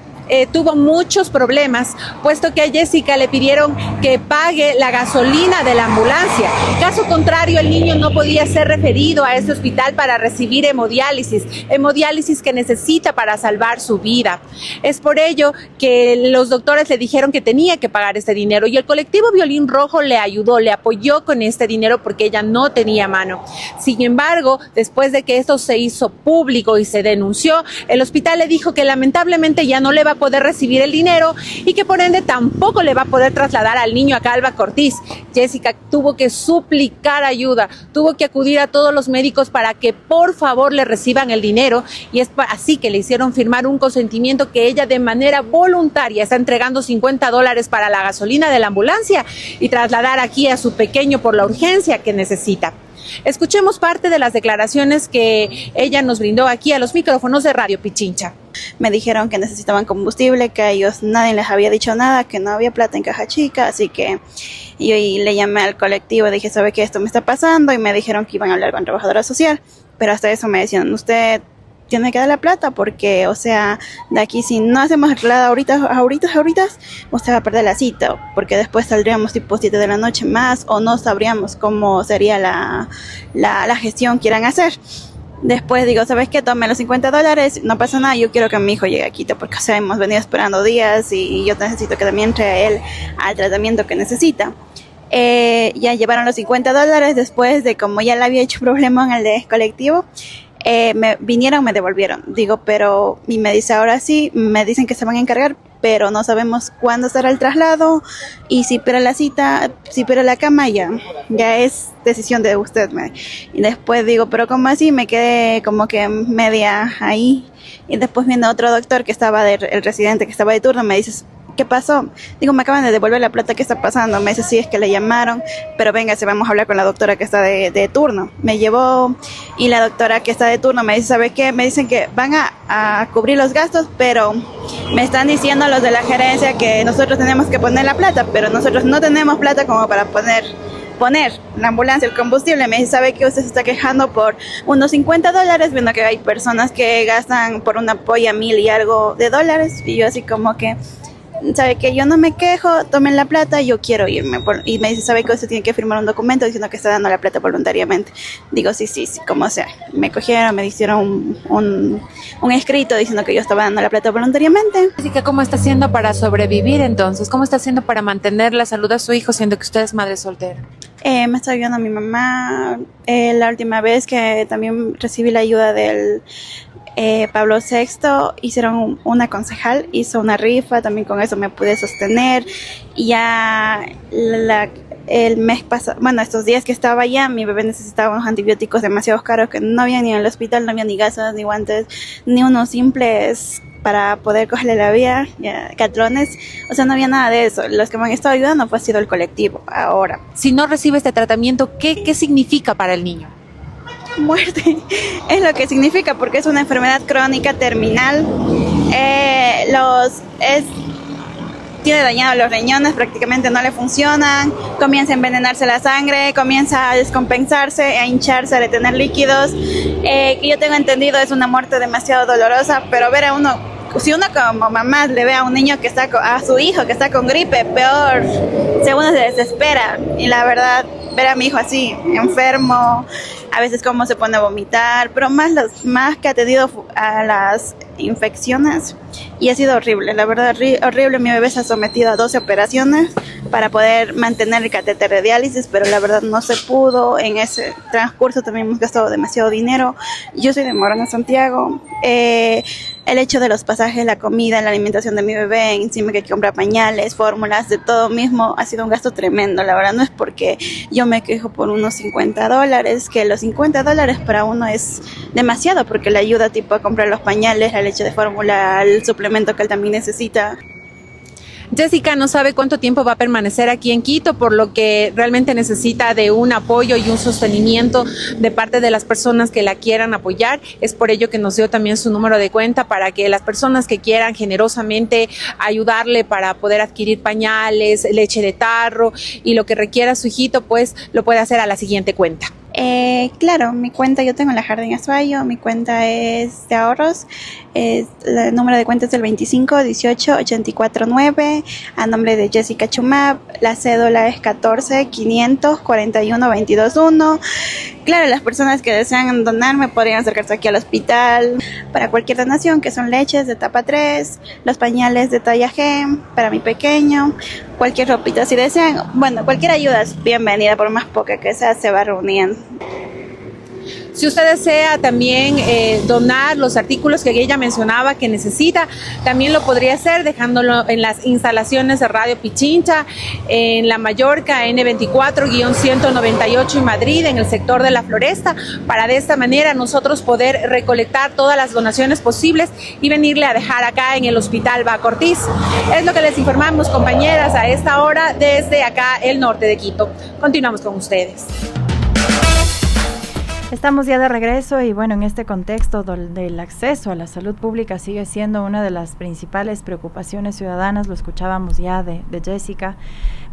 tuvo muchos problemas, puesto que a Jessica le pidieron que pague la gasolina de la ambulancia. Caso contrario, el niño no podía ser referido a este hospital para recibir hemodiálisis que necesita para salvar su vida. Es por ello que los doctores le dijeron que tenía que pagar este dinero, y el colectivo Violín Rojo le ayudó, le apoyó con este dinero porque ella no tenía mano. Sin embargo, después de que esto se hizo público y se denunció, el hospital le dijo que lamentablemente ya no le va a poder recibir el dinero y que por ende tampoco le va a poder trasladar al niño acá al Baca Ortiz. Jessica tuvo que suplicar ayuda, tuvo que acudir a todos los médicos para que por favor le reciban el dinero, y es así que le hicieron firmar un consentimiento que ella de manera voluntaria está entregando $50 para la gasolina de la ambulancia y trasladar aquí a su pequeño por la urgencia que necesita. Escuchemos parte de las declaraciones que ella nos brindó aquí a los micrófonos de Radio Pichincha. Me dijeron que necesitaban combustible, que a ellos nadie les había dicho nada, que no había plata en Caja Chica, así que yo le llamé al colectivo, dije, ¿sabe qué? Esto me está pasando, y me dijeron que iban a hablar con trabajadora social, pero hasta eso me decían, usted tiene que dar la plata porque, o sea, de aquí si no hacemos arreglada ahorita, usted va a perder la cita, porque después saldríamos tipo 7 de la noche más, o no sabríamos cómo sería la gestión que quieran hacer. Después digo, ¿sabes qué? Tome los $50, no pasa nada, yo quiero que mi hijo llegue a Quito, porque, o sea, hemos venido esperando días y yo necesito que también entre él al tratamiento que necesita. Ya llevaron los $50, después de como ya le había hecho problema en el de colectivo, me devolvieron. Digo, pero, y me dice, ahora sí, me dicen que se van a encargar, pero no sabemos cuándo será el traslado, y si para la cita, si para la cama, ya es decisión de usted. Y después digo, pero ¿cómo así? Me quedé como que media ahí, y después viene otro doctor que estaba el residente que estaba de turno, me dice, ¿qué pasó? Digo, me acaban de devolver la plata, ¿qué está pasando? Me dice, sí, es que le llamaron, pero véngase, vamos a hablar con la doctora que está de turno. Me llevó, y la doctora que está de turno me dice, ¿sabe qué? Me dicen que van a cubrir los gastos, pero me están diciendo los de la gerencia que nosotros tenemos que poner la plata, pero nosotros no tenemos plata como para poner la ambulancia, el combustible. Me dice, ¿sabe que usted se está quejando por unos $50, viendo que hay personas que gastan por una polla $1,000 y algo? Y yo así como que, sabe que yo no me quejo, tomen la plata, yo quiero irme. Y me dice, sabe que usted tiene que firmar un documento diciendo que está dando la plata voluntariamente. Digo, sí, como sea. Me cogieron, me hicieron un escrito diciendo que yo estaba dando la plata voluntariamente. Así que, ¿cómo está haciendo para sobrevivir entonces? ¿Cómo está haciendo para mantener la salud de su hijo siendo que usted es madre soltera? Me está ayudando mi mamá. La última vez que también recibí la ayuda del Pablo VI, hicieron una concejal, hizo una rifa, también con eso me pude sostener. Y ya el mes pasado, bueno, estos días que estaba allá, mi bebé necesitaba unos antibióticos demasiado caros que no había ni en el hospital, no había ni gasas, ni guantes, ni unos simples para poder cogerle la vía, catrones, o sea, no había nada de eso. Los que me han estado ayudando ha sido el colectivo. Ahora, si no recibe este tratamiento, ¿qué significa para el niño? Muerte, es lo que significa, porque es una enfermedad crónica terminal. Tiene dañados los riñones, prácticamente no le funcionan, comienza a envenenarse la sangre, comienza a descompensarse, a hincharse, a retener líquidos. Que yo tengo entendido es una muerte demasiado dolorosa, pero ver a uno, si uno como mamá le ve a un niño a su hijo que está con gripe, peor, uno se desespera. Y la verdad, ver a mi hijo así, enfermo, a veces como se pone a vomitar, pero más que ha tenido a las infecciones, y ha sido horrible, la verdad, horrible. Mi bebé se ha sometido a 12 operaciones para poder mantener el catéter de diálisis, pero la verdad no se pudo. En ese transcurso también hemos gastado demasiado dinero. Yo soy de Morona, Santiago. El hecho de los pasajes, la comida, la alimentación de mi bebé, encima que hay que comprar pañales, fórmulas, de todo mismo, ha sido un gasto tremendo. La verdad no es porque yo me quejo por unos $50, que los $50 para uno es demasiado, porque le ayuda tipo a comprar los pañales, la leche de fórmula, el suplemento que él también necesita. Jessica no sabe cuánto tiempo va a permanecer aquí en Quito, por lo que realmente necesita de un apoyo y un sostenimiento de parte de las personas que la quieran apoyar. Es por ello que nos dio también su número de cuenta para que las personas que quieran generosamente ayudarle para poder adquirir pañales, leche de tarro y lo que requiera su hijito, pues lo puede hacer a la siguiente cuenta. Claro, mi cuenta, yo tengo la Jardín Azuayo, mi cuenta es de ahorros, el número de cuenta es el 25 18 84 9, a nombre de Jessica Chumab, la cédula es 14 500 41 22 1. Claro, las personas que desean donarme podrían acercarse aquí al hospital para cualquier donación, que son leches de tapa 3, los pañales de talla G para mi pequeño, cualquier ropita si desean. Bueno, cualquier ayuda es bienvenida, por más poca que sea, se va reuniendo. Si usted desea también donar los artículos que ella mencionaba que necesita, también lo podría hacer dejándolo en las instalaciones de Radio Pichincha, en La Mallorca, N24-198 en Madrid, en el sector de La Floresta, para de esta manera nosotros poder recolectar todas las donaciones posibles y venirle a dejar acá en el Hospital Baco Ortiz. Es lo que les informamos, compañeras, a esta hora desde acá, el norte de Quito. Continuamos con ustedes. Estamos ya de regreso y bueno, en este contexto del acceso a la salud pública sigue siendo una de las principales preocupaciones ciudadanas, lo escuchábamos ya de Jessica.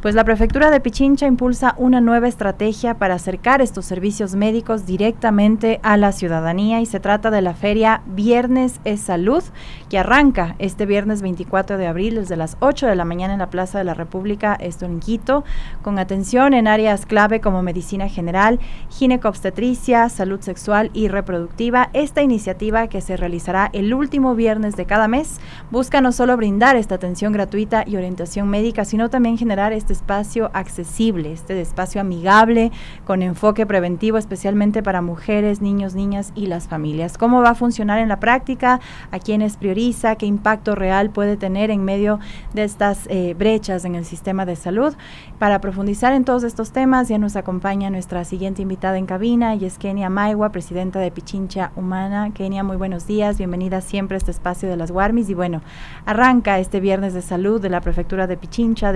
Pues la Prefectura de Pichincha impulsa una nueva estrategia para acercar estos servicios médicos directamente a la ciudadanía y se trata de la feria Viernes es Salud, que arranca este viernes 24 de abril desde las 8 de la mañana en la Plaza de la República, esto en Quito, con atención en áreas clave como medicina general, ginecobstetricia, salud sexual y reproductiva. Esta iniciativa, que se realizará el último viernes de cada mes, busca no solo brindar esta atención gratuita y orientación médica, sino también generar este espacio accesible, este espacio amigable, con enfoque preventivo, especialmente para mujeres, niños, niñas y las familias. ¿Cómo va a funcionar en la práctica? ¿A quiénes prioriza? ¿Qué impacto real puede tener en medio de estas brechas en el sistema de salud? Para profundizar en todos estos temas, ya nos acompaña nuestra siguiente invitada en cabina, y es Kenia Maigua, presidenta de Pichincha Humana. Kenia, muy buenos días, bienvenida siempre a este espacio de las Guarmis. Y bueno, arranca este viernes de salud de la Prefectura de Pichincha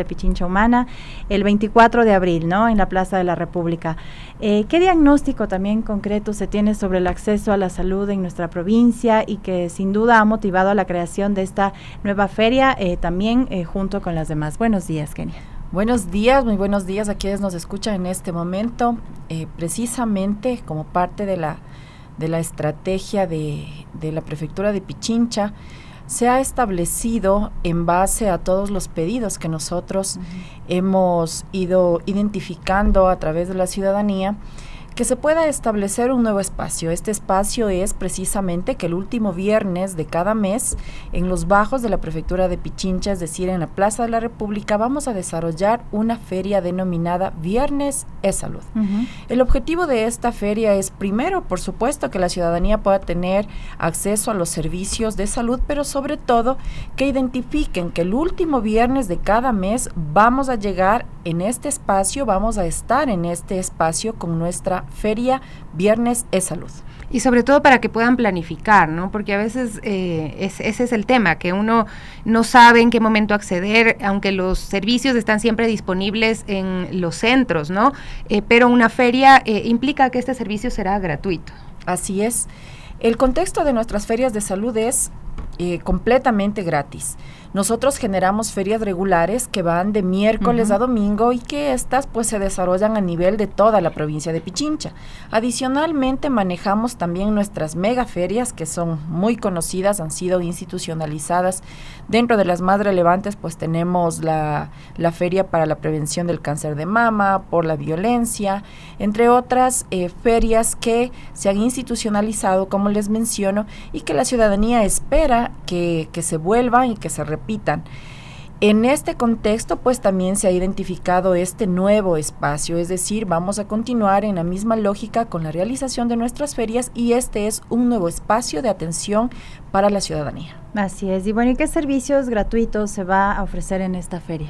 Humana, el 24 de abril, ¿no?, en la Plaza de la República. ¿Qué diagnóstico también concreto se tiene sobre el acceso a la salud en nuestra provincia y que sin duda ha motivado a la creación de esta nueva feria, también junto con las demás? Buenos días, Kenia. Buenos días, muy buenos días a quienes nos escuchan en este momento. Precisamente como parte de la estrategia de la Prefectura de Pichincha, se ha establecido en base a todos los pedidos que nosotros hemos ido identificando a través de la ciudadanía, que se pueda establecer un nuevo espacio. Este espacio es precisamente que el último viernes de cada mes, en los bajos de la prefectura de Pichincha, es decir, en la Plaza de la República, vamos a desarrollar una feria denominada Viernes es Salud. El objetivo de esta feria es, primero, por supuesto, que la ciudadanía pueda tener acceso a los servicios de salud, pero sobre todo que identifiquen que el último viernes de cada mes vamos a llegar en este espacio, vamos a estar en este espacio con nuestra feria Viernes es Salud. Y sobre todo para que puedan planificar, ¿no? Porque a veces ese es el tema, que uno no sabe en qué momento acceder, aunque los servicios están siempre disponibles en los centros, ¿no? Pero una feria implica que este servicio será gratuito. Así es. El contexto de nuestras ferias de salud es completamente gratis. Nosotros generamos ferias regulares que van de miércoles a domingo y que estas pues se desarrollan a nivel de toda la provincia de Pichincha. Adicionalmente manejamos también nuestras megaferias, que son muy conocidas, han sido institucionalizadas. Dentro de las más relevantes pues tenemos la feria para la prevención del cáncer de mama, por la violencia, entre otras ferias que se han institucionalizado, como les menciono, y que la ciudadanía espera que se vuelvan y que se repitan. En este contexto, pues también se ha identificado este nuevo espacio, es decir, vamos a continuar en la misma lógica con la realización de nuestras ferias y este es un nuevo espacio de atención para la ciudadanía. Así es. Y bueno, ¿y qué servicios gratuitos se va a ofrecer en esta feria?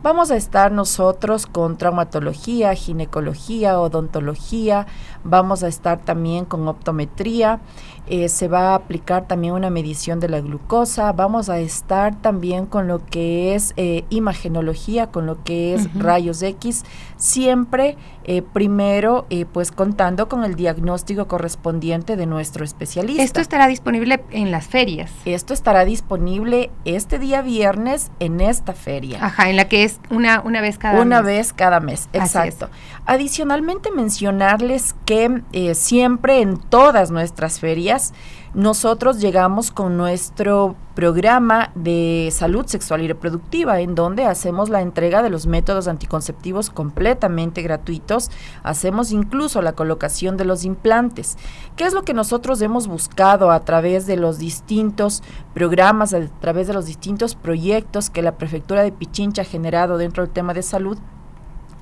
Vamos a estar nosotros con traumatología, ginecología, odontología, vamos a estar también con optometría, se va a aplicar también una medición de la glucosa, vamos a estar también con lo que es imagenología, con lo que es rayos X, siempre primero pues contando con el diagnóstico correspondiente de nuestro especialista. ¿Esto estará disponible en las ferias? Esto estará disponible este día viernes en esta feria. Ajá, en la que es una vez cada mes. Una vez cada mes, exacto. Adicionalmente mencionarles que siempre en todas nuestras ferias nosotros llegamos con nuestro programa de salud sexual y reproductiva, en donde hacemos la entrega de los métodos anticonceptivos completamente gratuitos, hacemos incluso la colocación de los implantes. ¿Qué es lo que nosotros hemos buscado a través de los distintos programas, a través de los distintos proyectos que la Prefectura de Pichincha ha generado dentro del tema de salud?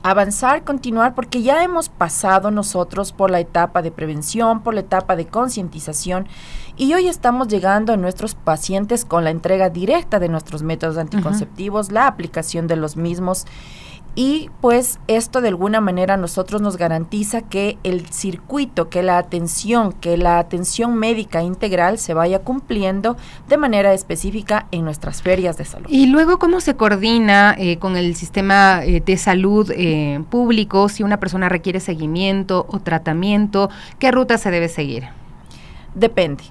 Avanzar, continuar, porque ya hemos pasado nosotros por la etapa de prevención, por la etapa de concientización y hoy estamos llegando a nuestros pacientes con la entrega directa de nuestros métodos anticonceptivos, la aplicación de los mismos. Y pues esto de alguna manera a nosotros nos garantiza que el circuito, que la atención médica integral se vaya cumpliendo de manera específica en nuestras ferias de salud. Y luego, ¿cómo se coordina con el sistema de salud público si una persona requiere seguimiento o tratamiento? ¿Qué ruta se debe seguir? Depende.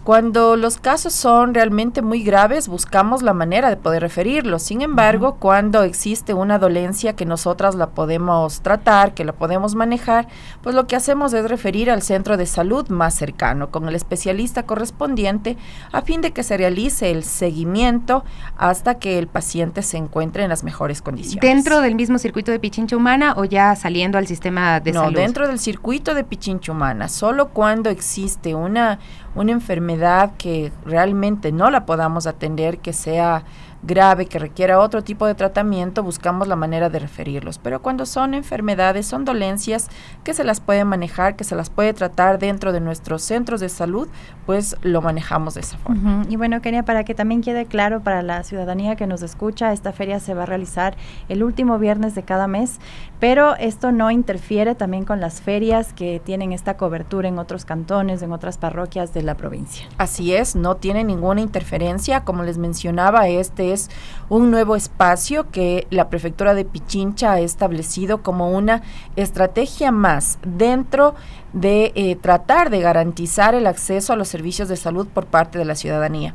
Cuando los casos son realmente muy graves, buscamos la manera de poder referirlos. Sin embargo, cuando existe una dolencia que nosotras la podemos tratar, que la podemos manejar, pues lo que hacemos es referir al centro de salud más cercano, con el especialista correspondiente, a fin de que se realice el seguimiento hasta que el paciente se encuentre en las mejores condiciones. ¿Dentro del mismo circuito de Pichincha Humana o ya saliendo al sistema de salud? No, dentro del circuito de Pichincha Humana. Solo cuando existe una enfermedad que realmente no la podamos atender, que sea grave, que requiera otro tipo de tratamiento, buscamos la manera de referirlos. Pero cuando son enfermedades, son dolencias que se las puede manejar, que se las puede tratar dentro de nuestros centros de salud, pues lo manejamos de esa forma. Y bueno, Kenia, para que también quede claro para la ciudadanía que nos escucha, esta feria se va a realizar el último viernes de cada mes, pero esto no interfiere también con las ferias que tienen esta cobertura en otros cantones, en otras parroquias de la provincia. Así es, no tiene ninguna interferencia. Como les mencionaba, este es un nuevo espacio que la Prefectura de Pichincha ha establecido como una estrategia más dentro de tratar de garantizar el acceso a los servicios de salud por parte de la ciudadanía.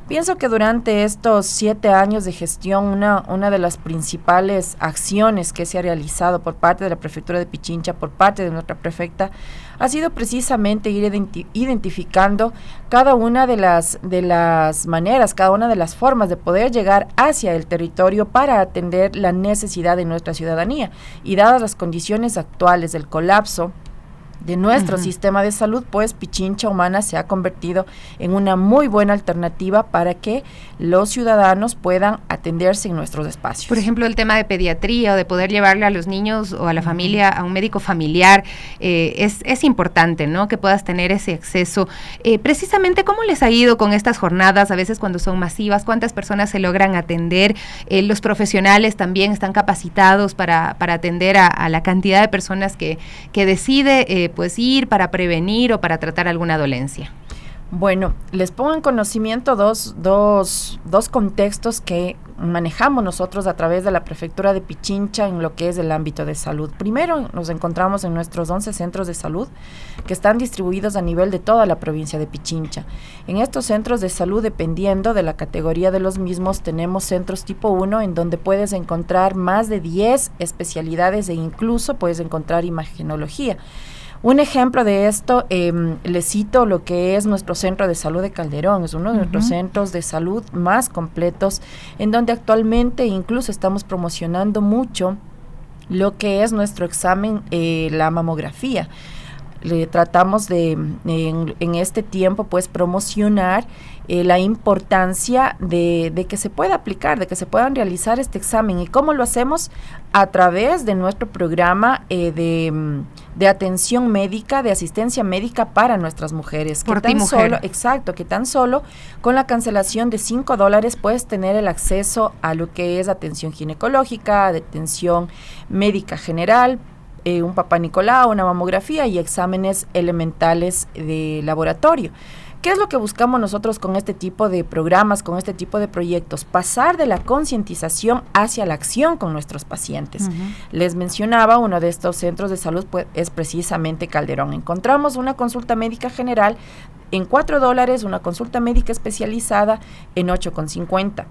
Pienso que durante estos 7 años de gestión, una de las principales acciones que se ha realizado por parte de la Prefectura de Pichincha, por parte de nuestra prefecta, ha sido precisamente ir identificando cada una de las maneras, cada una de las formas de poder llegar hacia el territorio para atender la necesidad de nuestra ciudadanía. Y dadas las condiciones actuales del colapso de nuestro sistema de salud, pues Pichincha Humana se ha convertido en una muy buena alternativa para que los ciudadanos puedan atenderse en nuestros espacios. Por ejemplo, el tema de pediatría o de poder llevarle a los niños o a la familia a un médico familiar, es importante, ¿no? Que puedas tener ese acceso. Precisamente, ¿cómo les ha ido con estas jornadas? A veces cuando son masivas, ¿cuántas personas se logran atender? Los profesionales también están capacitados para atender a la cantidad de personas que decide pues ir para prevenir o para tratar alguna dolencia. Bueno, les pongo en conocimiento dos contextos que manejamos nosotros a través de la Prefectura de Pichincha en lo que es el ámbito de salud. Primero, nos encontramos en nuestros 11 centros de salud que están distribuidos a nivel de toda la provincia de Pichincha. En estos centros de salud, dependiendo de la categoría de los mismos, tenemos centros tipo 1 en donde puedes encontrar más de 10 especialidades e incluso puedes encontrar imagenología. Un ejemplo de esto, les cito lo que es nuestro centro de salud de Calderón. Es uno de nuestros centros de salud más completos, en donde actualmente incluso estamos promocionando mucho lo que es nuestro examen, la mamografía. Le tratamos de, en este tiempo, pues, promocionar la importancia de que se pueda aplicar, de que se puedan realizar este examen. ¿Y cómo lo hacemos? A través de nuestro programa de atención médica, de asistencia médica para nuestras mujeres. Por ti, mujer. Que tan solo con la cancelación de $5 puedes tener el acceso a lo que es atención ginecológica, atención médica general, un papá Nicolau, una mamografía y exámenes elementales de laboratorio. ¿Qué es lo que buscamos nosotros con este tipo de programas, con este tipo de proyectos? Pasar de la concientización hacia la acción con nuestros pacientes. Les mencionaba, uno de estos centros de salud pues, es precisamente Calderón. Encontramos una consulta médica general en $4, una consulta médica especializada en $8.50.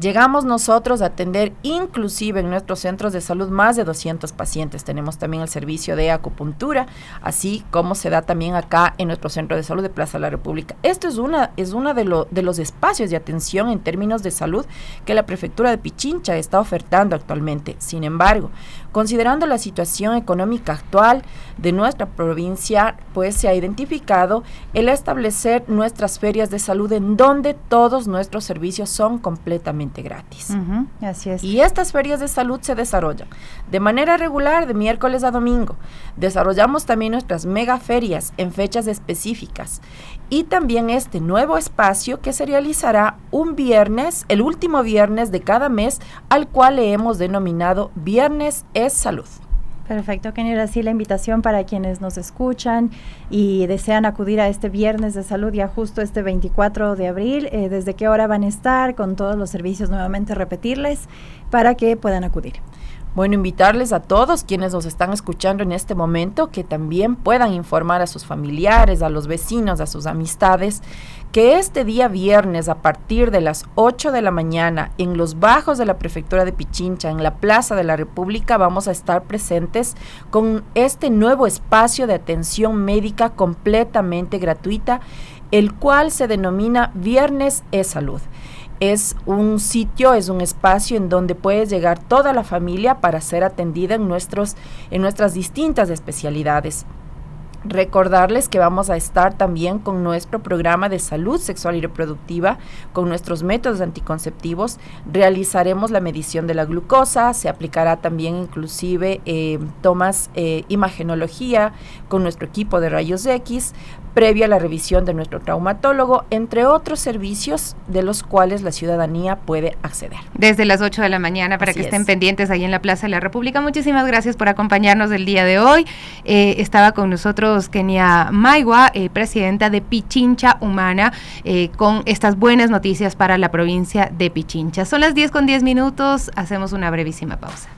Llegamos nosotros a atender inclusive en nuestros centros de salud más de 200 pacientes. Tenemos también el servicio de acupuntura, así como se da también acá en nuestro centro de salud de Plaza de la República. Esto es una de los espacios de atención en términos de salud que la Prefectura de Pichincha está ofertando actualmente. Sin embargo, considerando la situación económica actual de nuestra provincia, pues se ha identificado el establecer nuestras ferias de salud en donde todos nuestros servicios son completamente gratis. Así es. Y estas ferias de salud se desarrollan de manera regular de miércoles a domingo. Desarrollamos también nuestras megaferias en fechas específicas y también este nuevo espacio que se realizará un viernes, el último viernes de cada mes, al cual le hemos denominado Viernes es Salud. Perfecto, Kenny. Ahora sí la invitación para quienes nos escuchan y desean acudir a este Viernes de Salud ya justo este 24 de abril. ¿Desde qué hora van a estar? Con todos los servicios, nuevamente repetirles para que puedan acudir. Bueno, invitarles a todos quienes nos están escuchando en este momento que también puedan informar a sus familiares, a los vecinos, a sus amistades, que este día viernes a partir de las 8 de la mañana en los bajos de la Prefectura de Pichincha, en la Plaza de la República, vamos a estar presentes con este nuevo espacio de atención médica completamente gratuita, el cual se denomina Viernes es Salud. Es un sitio, es un espacio en donde puede llegar toda la familia para ser atendida en nuestras distintas especialidades. Recordarles que vamos a estar también con nuestro programa de salud sexual y reproductiva, con nuestros métodos anticonceptivos. Realizaremos la medición de la glucosa, se aplicará también inclusive tomas imagenología con nuestro equipo de rayos X, previa a la revisión de nuestro traumatólogo, entre otros servicios de los cuales la ciudadanía puede acceder. Desde las 8 de la mañana para Así que estén es. pendientes ahí en la Plaza de la República. Muchísimas gracias por acompañarnos el día de hoy. Estaba con nosotros Kenia Maigua, presidenta de Pichincha Humana, con estas buenas noticias para la provincia de Pichincha. Son las 10:10, hacemos una brevísima pausa.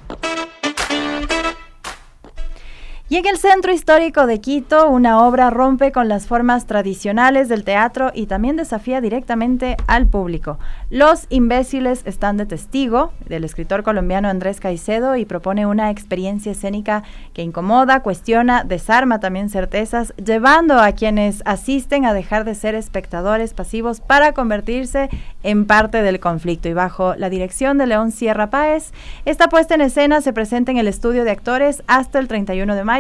Y en el Centro Histórico de Quito, una obra rompe con las formas tradicionales del teatro y también desafía directamente al público. Los imbéciles están de testigo, del escritor colombiano Andrés Caicedo, y propone una experiencia escénica que incomoda, cuestiona, desarma también certezas, llevando a quienes asisten a dejar de ser espectadores pasivos para convertirse en parte del conflicto. Y bajo la dirección de León Sierra Páez, esta puesta en escena se presenta en el estudio de actores hasta el 31 de mayo.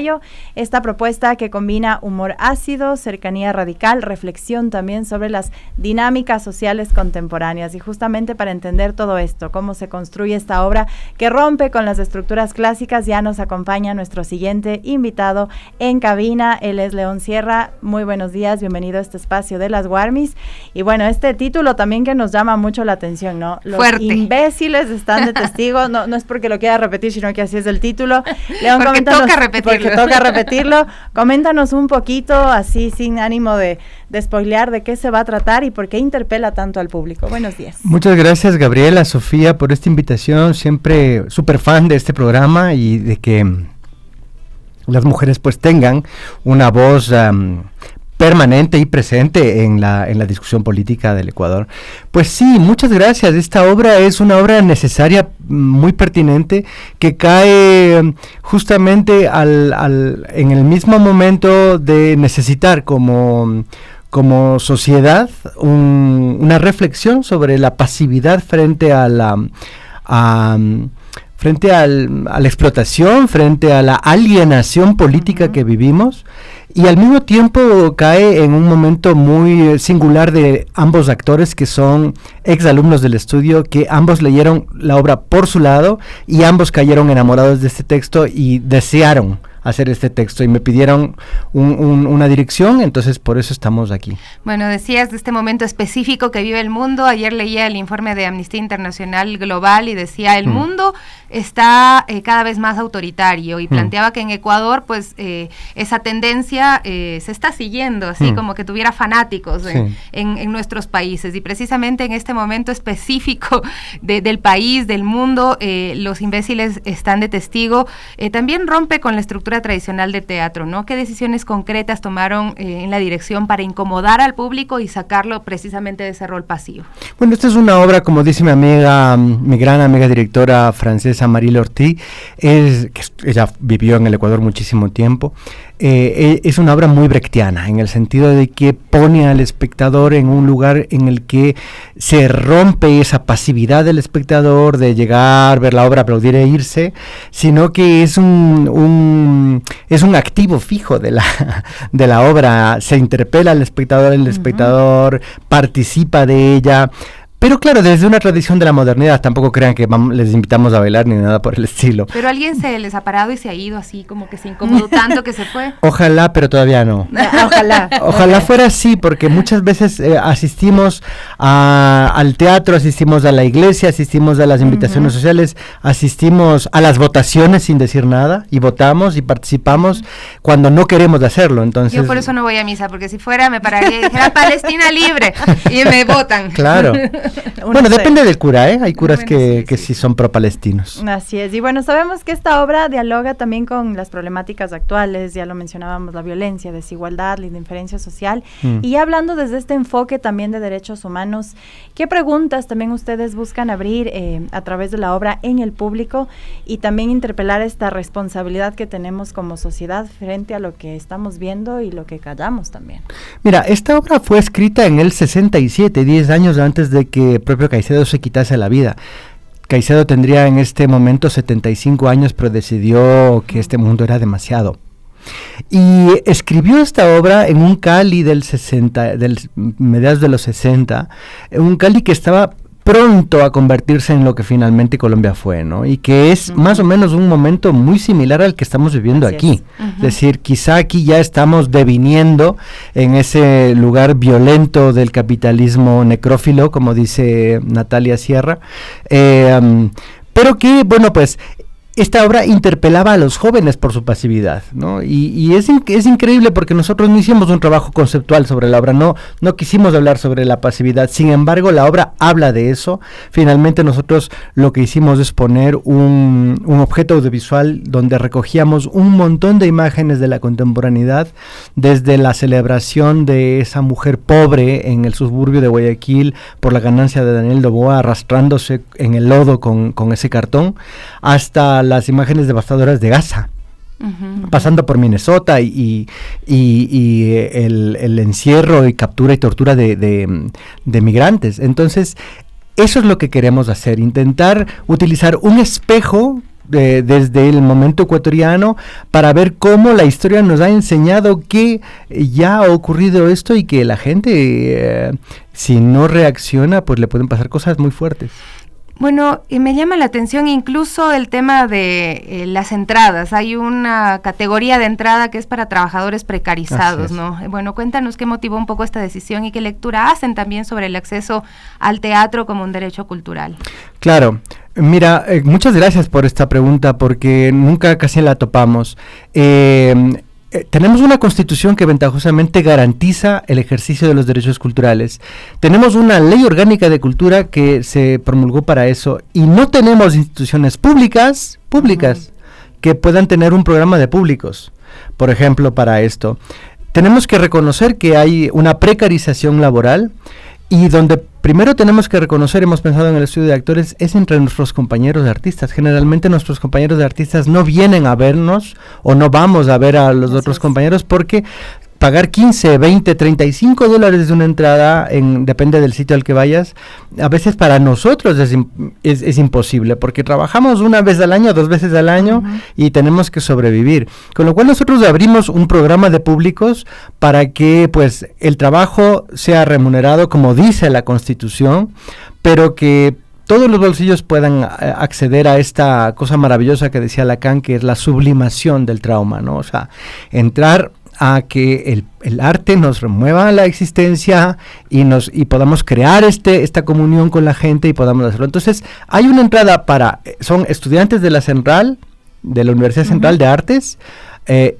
Esta propuesta que combina humor ácido, cercanía radical, reflexión también sobre las dinámicas sociales contemporáneas. Y justamente para entender todo esto, cómo se construye esta obra que rompe con las estructuras clásicas, ya nos acompaña nuestro siguiente invitado en cabina. Él es León Sierra. Muy buenos días, bienvenido a este espacio de las Warmis. Y bueno, este título también que nos llama mucho la atención, ¿no? Los Fuerte. Imbéciles están de testigo. No es porque lo quiera repetir, sino que así es el título. León, porque toca repetirlo. Porque toca repetirlo. Coméntanos un poquito, así sin ánimo de spoilear, de qué se va a tratar y por qué interpela tanto al público. Buenos días. Muchas gracias, Gabriela, Sofía, por esta invitación. Siempre súper fan de este programa y de que las mujeres pues tengan una voz permanente y presente en la discusión política del Ecuador. Pues sí, muchas gracias. Esta obra es una obra necesaria, muy pertinente, que cae justamente en el mismo momento de necesitar como sociedad una reflexión sobre la pasividad frente a la explotación, frente a la alienación política que vivimos, y al mismo tiempo cae en un momento muy singular de ambos actores, que son exalumnos del estudio, que ambos leyeron la obra por su lado y ambos cayeron enamorados de este texto y desearon hacer este texto y me pidieron una dirección, entonces por eso estamos aquí. Bueno, decías de este momento específico que vive el mundo. Ayer leía el informe de Amnistía Internacional Global y decía el mundo está cada vez más autoritario y planteaba que en Ecuador pues esa tendencia se está siguiendo, así como que tuviera fanáticos en nuestros países, y precisamente en este momento específico del país, del mundo, los imbéciles están de testigo. También rompe con la estructura tradicional de teatro, ¿no? ¿Qué decisiones concretas tomaron en la dirección para incomodar al público y sacarlo precisamente de ese rol pasivo? Bueno, esta es una obra, como dice mi amiga, mi gran amiga directora francesa Marie Lortie, que ella vivió en el Ecuador muchísimo tiempo. Es una obra muy brechtiana, en el sentido de que pone al espectador en un lugar en el que se rompe esa pasividad del espectador de llegar, ver la obra, aplaudir e irse, sino que es un activo fijo de la obra. Se interpela al espectador, el espectador participa de ella. Pero claro, desde una tradición de la modernidad, tampoco crean que les invitamos a bailar ni nada por el estilo. Pero alguien se les ha parado y se ha ido así, como que se incomodó tanto que se fue. Ojalá, pero todavía no. Ojalá fuera así, porque muchas veces asistimos al teatro, asistimos a la iglesia, asistimos a las invitaciones sociales, asistimos a las votaciones sin decir nada, y votamos y participamos cuando no queremos hacerlo. Entonces, yo por eso no voy a misa, porque si fuera me pararía y dijera Palestina libre, y me votan. Claro. Bueno, depende del cura, ¿eh? Hay curas que sí son pro-palestinos. Así es, y bueno, sabemos que esta obra dialoga también con las problemáticas actuales, ya lo mencionábamos, la violencia, desigualdad, la indiferencia social, y hablando desde este enfoque también de derechos humanos, ¿qué preguntas también ustedes buscan abrir a través de la obra en el público y también interpelar esta responsabilidad que tenemos como sociedad frente a lo que estamos viendo y lo que callamos también? Mira, esta obra fue escrita en el 67, 10 años antes de que el propio Caicedo se quitase la vida. Caicedo tendría en este momento 75 años, pero decidió que este mundo era demasiado. Y escribió esta obra en un Cali del mediados de los 60, un Cali que estaba pronto a convertirse en lo que finalmente Colombia fue, ¿no? Y que es más o menos un momento muy similar al que estamos viviendo aquí. Es decir, quizá aquí ya estamos deviniendo en ese lugar violento del capitalismo necrófilo, como dice Natalia Sierra, pero que, bueno, pues esta obra interpelaba a los jóvenes por su pasividad, ¿no? Y es increíble porque nosotros no hicimos un trabajo conceptual sobre la obra, no quisimos hablar sobre la pasividad. Sin embargo, la obra habla de eso. Finalmente nosotros lo que hicimos es poner un objeto audiovisual donde recogíamos un montón de imágenes de la contemporaneidad, desde la celebración de esa mujer pobre en el suburbio de Guayaquil por la ganancia de Daniel Noboa arrastrándose en el lodo con ese cartón, hasta las imágenes devastadoras de Gaza, pasando por Minnesota y el encierro y captura y tortura de migrantes. Entonces, eso es lo que queremos hacer, intentar utilizar un espejo desde el momento ecuatoriano para ver cómo la historia nos ha enseñado que ya ha ocurrido esto y que la gente, si no reacciona, pues le pueden pasar cosas muy fuertes. Bueno, me llama la atención incluso el tema de las entradas. Hay una categoría de entrada que es para trabajadores precarizados, ¿no? Bueno, cuéntanos qué motivó un poco esta decisión y qué lectura hacen también sobre el acceso al teatro como un derecho cultural. Claro. Mira, muchas gracias por esta pregunta porque nunca casi la topamos. Tenemos una constitución que ventajosamente garantiza el ejercicio de los derechos culturales. Tenemos una ley orgánica de cultura que se promulgó para eso y no tenemos instituciones públicas que puedan tener un programa de públicos, por ejemplo, para esto. Tenemos que reconocer que hay una precarización laboral y donde primero tenemos que reconocer, hemos pensado en el estudio de actores, es entre nuestros compañeros de artistas. Generalmente nuestros compañeros de artistas no vienen a vernos o no vamos a ver a los otros compañeros porque pagar 15, 20, 35 dólares de una entrada, depende del sitio al que vayas, a veces para nosotros es imposible, porque trabajamos una vez al año, 2 veces al año, y tenemos que sobrevivir. Con lo cual nosotros abrimos un programa de públicos para que pues el trabajo sea remunerado como dice la Constitución, pero que todos los bolsillos puedan acceder a esta cosa maravillosa que decía Lacan, que es la sublimación del trauma, ¿no? O sea, entrar a que el arte nos remueva la existencia y podamos crear esta comunión con la gente y podamos hacerlo. Entonces, hay una entrada son estudiantes de la Central, de la Universidad Central de Artes,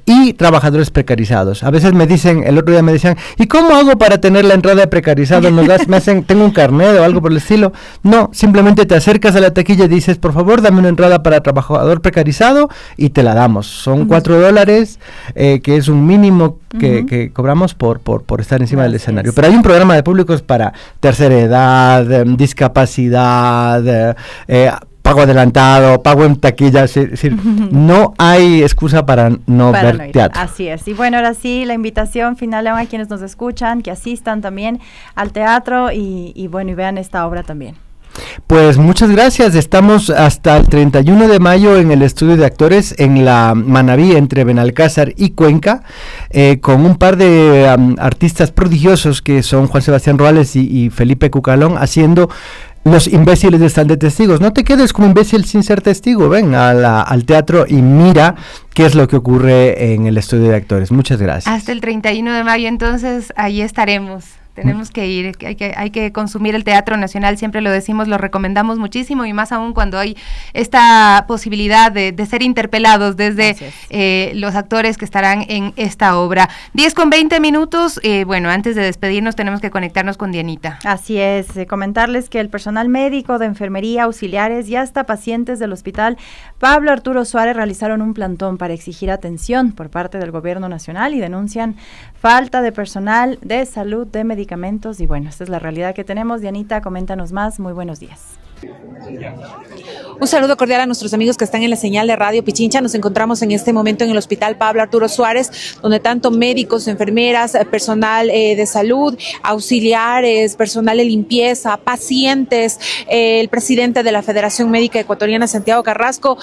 y trabajadores precarizados. A veces el otro día me decían, ¿y cómo hago para tener la entrada de precarizado? ¿Tengo un carnet o algo por el estilo? No, simplemente te acercas a la taquilla y dices, por favor, dame una entrada para trabajador precarizado y te la damos. Son $4, que es un mínimo que cobramos por estar encima del escenario. Pero hay un programa de públicos para tercera edad, discapacidad, pago adelantado, pago en taquilla, es decir, no hay excusa para no ver teatro. Así es. Y bueno, ahora sí, la invitación final a quienes nos escuchan, que asistan también al teatro y vean esta obra también. Pues muchas gracias, estamos hasta el 31 de mayo en el estudio de actores en la Manabí entre Benalcázar y Cuenca, con un par de artistas prodigiosos que son Juan Sebastián Ruales y Felipe Cucalón haciendo Los imbéciles están de testigos. No te quedes como imbécil sin ser testigo. Ven al teatro y mira qué es lo que ocurre en el estudio de actores. Muchas gracias. Hasta el 31 de mayo, entonces, ahí estaremos. Tenemos que ir, hay que consumir el Teatro Nacional, siempre lo decimos, lo recomendamos muchísimo y más aún cuando hay esta posibilidad de ser interpelados desde los actores que estarán en esta obra. 10:20, bueno, antes de despedirnos tenemos que conectarnos con Dianita. Así es, comentarles que el personal médico, de enfermería, auxiliares y hasta pacientes del hospital Pablo Arturo Suárez realizaron un plantón para exigir atención por parte del gobierno nacional y denuncian falta de personal de salud, de medicamentos y bueno, esta es la realidad que tenemos. Dianita, coméntanos más. Muy buenos días. Un saludo cordial a nuestros amigos que están en la señal de Radio Pichincha. Nos encontramos en este momento en el Hospital Pablo Arturo Suárez, donde tanto médicos, enfermeras, personal de salud, auxiliares, personal de limpieza, pacientes, el presidente de la Federación Médica Ecuatoriana, Santiago Carrasco,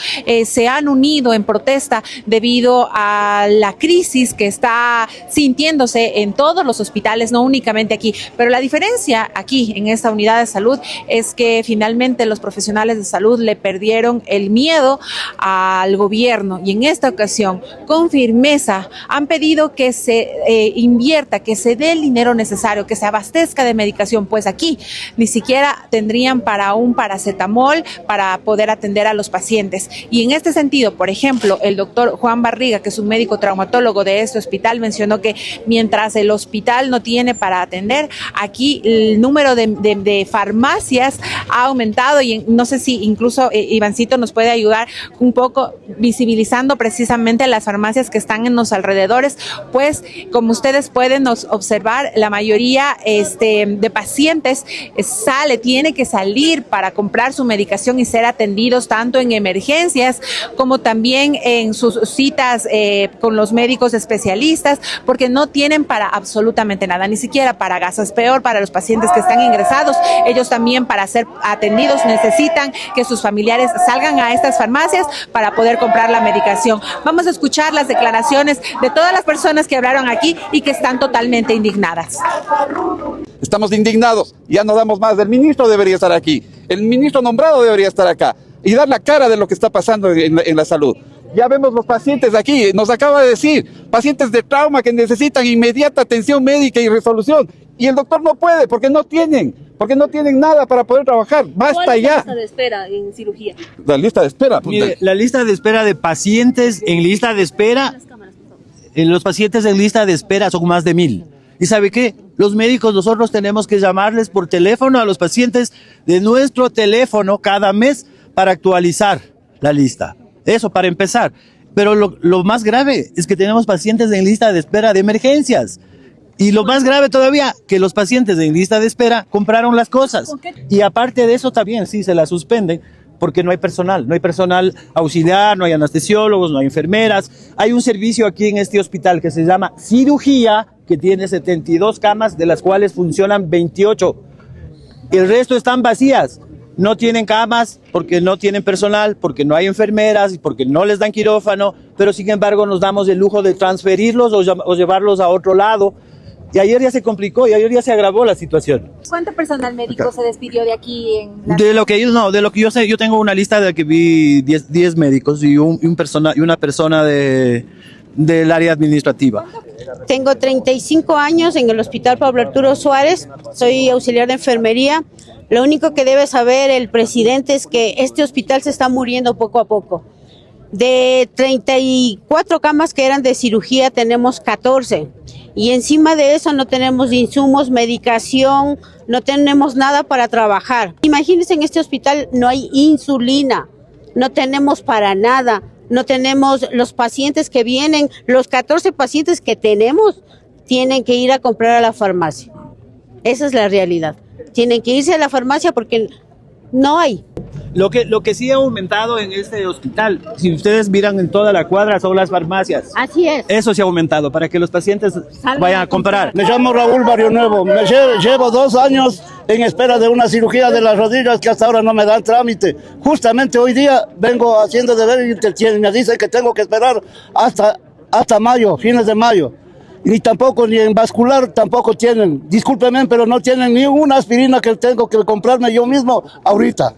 se han unido en protesta debido a la crisis que está sintiéndose en todos los hospitales, no únicamente aquí. Pero la diferencia aquí en esta unidad de salud es que finalmente realmente los profesionales de salud le perdieron el miedo al gobierno y en esta ocasión con firmeza han pedido que se invierta, que se dé el dinero necesario, que se abastezca de medicación, pues aquí ni siquiera tendrían para un paracetamol para poder atender a los pacientes. Y en este sentido, por ejemplo, el doctor Juan Barriga, que es un médico traumatólogo de este hospital, mencionó que mientras el hospital no tiene para atender, aquí el número de farmacias ha aumentado y no sé si incluso Ivancito nos puede ayudar un poco visibilizando precisamente las farmacias que están en los alrededores, pues como ustedes pueden observar, la mayoría de pacientes tiene que salir para comprar su medicación y ser atendidos tanto en emergencias como también en sus citas con los médicos especialistas, porque no tienen para absolutamente nada, ni siquiera para gasas, peor para los pacientes que están ingresados. Ellos también, para ser atendidos, necesitan que sus familiares salgan a estas farmacias para poder comprar la medicación. Vamos a escuchar las declaraciones de todas las personas que hablaron aquí y que están totalmente indignadas. Estamos indignados, ya no damos más. El ministro debería estar aquí, el ministro nombrado debería estar acá y dar la cara de lo que está pasando en la salud. Ya vemos los pacientes aquí, nos acaba de decir, pacientes de trauma que necesitan inmediata atención médica y resolución. Y el doctor no puede porque no tienen nada para poder trabajar. Basta ya. ¿Cuál es la lista de espera en cirugía? La lista de espera. Mire, la lista de espera de pacientes en lista de espera, los pacientes en lista de espera son más de 1,000. ¿Y sabe qué? Los médicos, nosotros tenemos que llamarles por teléfono a los pacientes de nuestro teléfono cada mes para actualizar la lista. Eso para empezar. Pero lo más grave es que tenemos pacientes en lista de espera de emergencias. Y lo más grave todavía, que los pacientes en lista de espera compraron las cosas. Y aparte de eso también, sí, se las suspenden porque no hay personal auxiliar, no hay anestesiólogos, no hay enfermeras. Hay un servicio aquí en este hospital que se llama cirugía, que tiene 72 camas, de las cuales funcionan 28. El resto están vacías. No tienen camas porque no tienen personal, porque no hay enfermeras y porque no les dan quirófano, pero sin embargo nos damos el lujo de transferirlos o llevarlos a otro lado. Y ayer ya se complicó y ayer ya se agravó la situación. ¿Cuánto personal médico se despidió de aquí? De lo que yo sé, yo tengo una lista de que vi 10 médicos y una persona del área administrativa. Tengo 35 años en el Hospital Pablo Arturo Suárez, soy auxiliar de enfermería. Lo único que debe saber el presidente es que este hospital se está muriendo poco a poco. De 34 camas que eran de cirugía tenemos 14 y encima de eso no tenemos insumos, medicación, no tenemos nada para trabajar. Imagínense, en este hospital no hay insulina, no tenemos para nada, no tenemos los pacientes que vienen, los 14 pacientes que tenemos tienen que ir a comprar a la farmacia. Esa es la realidad. Tienen que irse a la farmacia porque no hay. Lo que sí ha aumentado en este hospital, si ustedes miran en toda la cuadra, son las farmacias. Así es. Eso sí ha aumentado para que los pacientes vayan a comprar. Me llamo Raúl Barrio Nuevo. Llevo 2 años en espera de una cirugía de las rodillas que hasta ahora no me dan trámite. Justamente hoy día vengo haciendo deber y me dicen que tengo que esperar hasta mayo, fines de mayo. Ni en vascular tampoco tienen. Discúlpenme, pero no tienen ni una aspirina que tengo que comprarme yo mismo ahorita.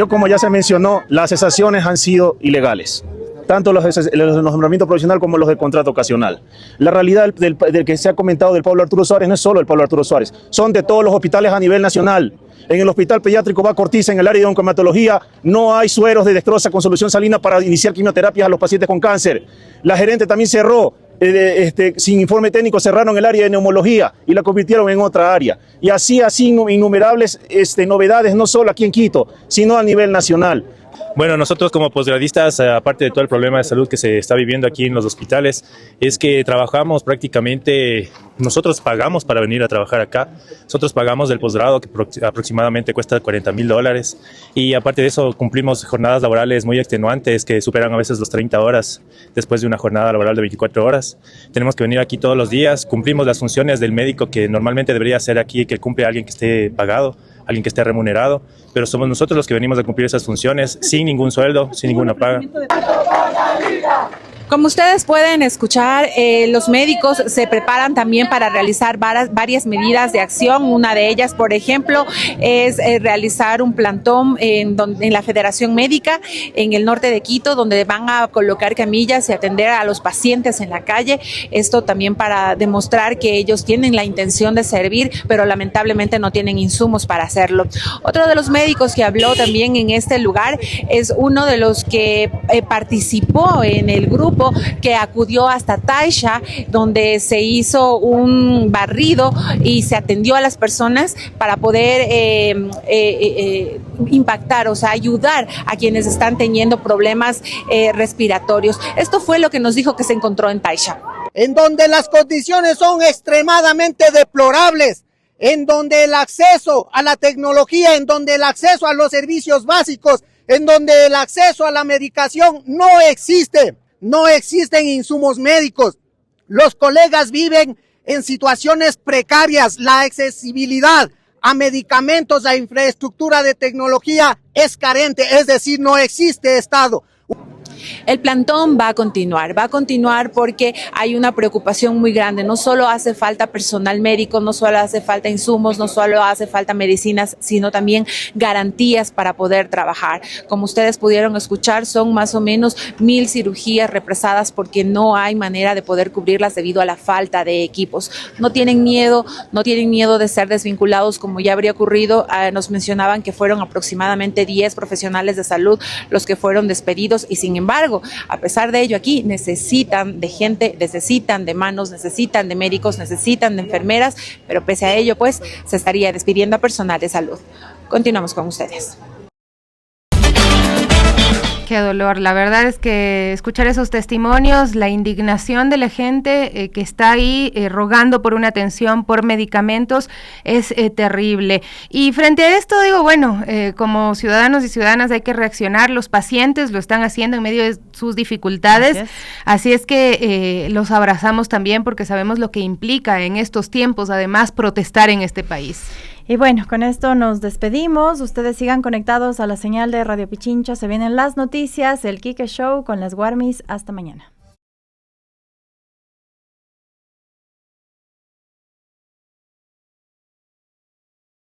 Como ya se mencionó, las cesaciones han sido ilegales, tanto los nombramientos provisional como los de contrato ocasional. La realidad del que se ha comentado del Pablo Arturo Suárez no es solo del Pablo Arturo Suárez, son de todos los hospitales a nivel nacional. En el hospital pediátrico Baco Ortiz, en el área de oncohematología, no hay sueros de dextrosa con solución salina para iniciar quimioterapias a los pacientes con cáncer. La gerente también cerró. Sin informe técnico cerraron el área de neumología y la convirtieron en otra área. Y así innumerables novedades, no solo aquí en Quito, sino a nivel nacional. Bueno, nosotros como posgradistas, aparte de todo el problema de salud que se está viviendo aquí en los hospitales, es que trabajamos prácticamente, nosotros pagamos para venir a trabajar acá, nosotros pagamos del posgrado que aproximadamente cuesta $40,000 y aparte de eso cumplimos jornadas laborales muy extenuantes que superan a veces los 30 horas después de una jornada laboral de 24 horas. Tenemos que venir aquí todos los días, cumplimos las funciones del médico que normalmente debería ser aquí, que cumple alguien que esté pagado, alguien que esté remunerado, pero somos nosotros los que venimos a cumplir esas funciones sin ningún sueldo, sin ninguna paga. Como ustedes pueden escuchar, los médicos se preparan también para realizar varias medidas de acción. Una de ellas, por ejemplo, es realizar un plantón en la Federación Médica en el norte de Quito, donde van a colocar camillas y atender a los pacientes en la calle. Esto también para demostrar que ellos tienen la intención de servir, pero lamentablemente no tienen insumos para hacerlo. Otro de los médicos que habló también en este lugar es uno de los que participó en el grupo que acudió hasta Taisha, donde se hizo un barrido y se atendió a las personas para poder impactar, o sea, ayudar a quienes están teniendo problemas respiratorios. Esto fue lo que nos dijo que se encontró en Taisha. En donde las condiciones son extremadamente deplorables, en donde el acceso a la tecnología, en donde el acceso a los servicios básicos, en donde el acceso a la medicación no existe. No existen insumos médicos. Los colegas viven en situaciones precarias. La accesibilidad a medicamentos, a infraestructura de tecnología es carente, es decir, no existe Estado. El plantón va a continuar porque hay una preocupación muy grande. No solo hace falta personal médico, no solo hace falta insumos, no solo hace falta medicinas, sino también garantías para poder trabajar. Como ustedes pudieron escuchar, son más o menos 1,000 cirugías represadas porque no hay manera de poder cubrirlas debido a la falta de equipos. No tienen miedo de ser desvinculados como ya habría ocurrido. Nos mencionaban que fueron aproximadamente 10 profesionales de salud los que fueron despedidos y sin embargo, a pesar de ello, aquí necesitan de gente, necesitan de manos, necesitan de médicos, necesitan de enfermeras, pero pese a ello, pues, se estaría despidiendo a personal de salud. Continuamos con ustedes. Qué dolor, la verdad es que escuchar esos testimonios, la indignación de la gente que está ahí rogando por una atención, por medicamentos, es terrible. Y frente a esto digo, bueno, como ciudadanos y ciudadanas hay que reaccionar, los pacientes lo están haciendo en medio de sus dificultades, así es que los abrazamos también porque sabemos lo que implica en estos tiempos, además, protestar en este país. Y bueno, con esto nos despedimos. Ustedes sigan conectados a la señal de Radio Pichincha. Se vienen las noticias, el Quique Show con las Guarmis. Hasta mañana.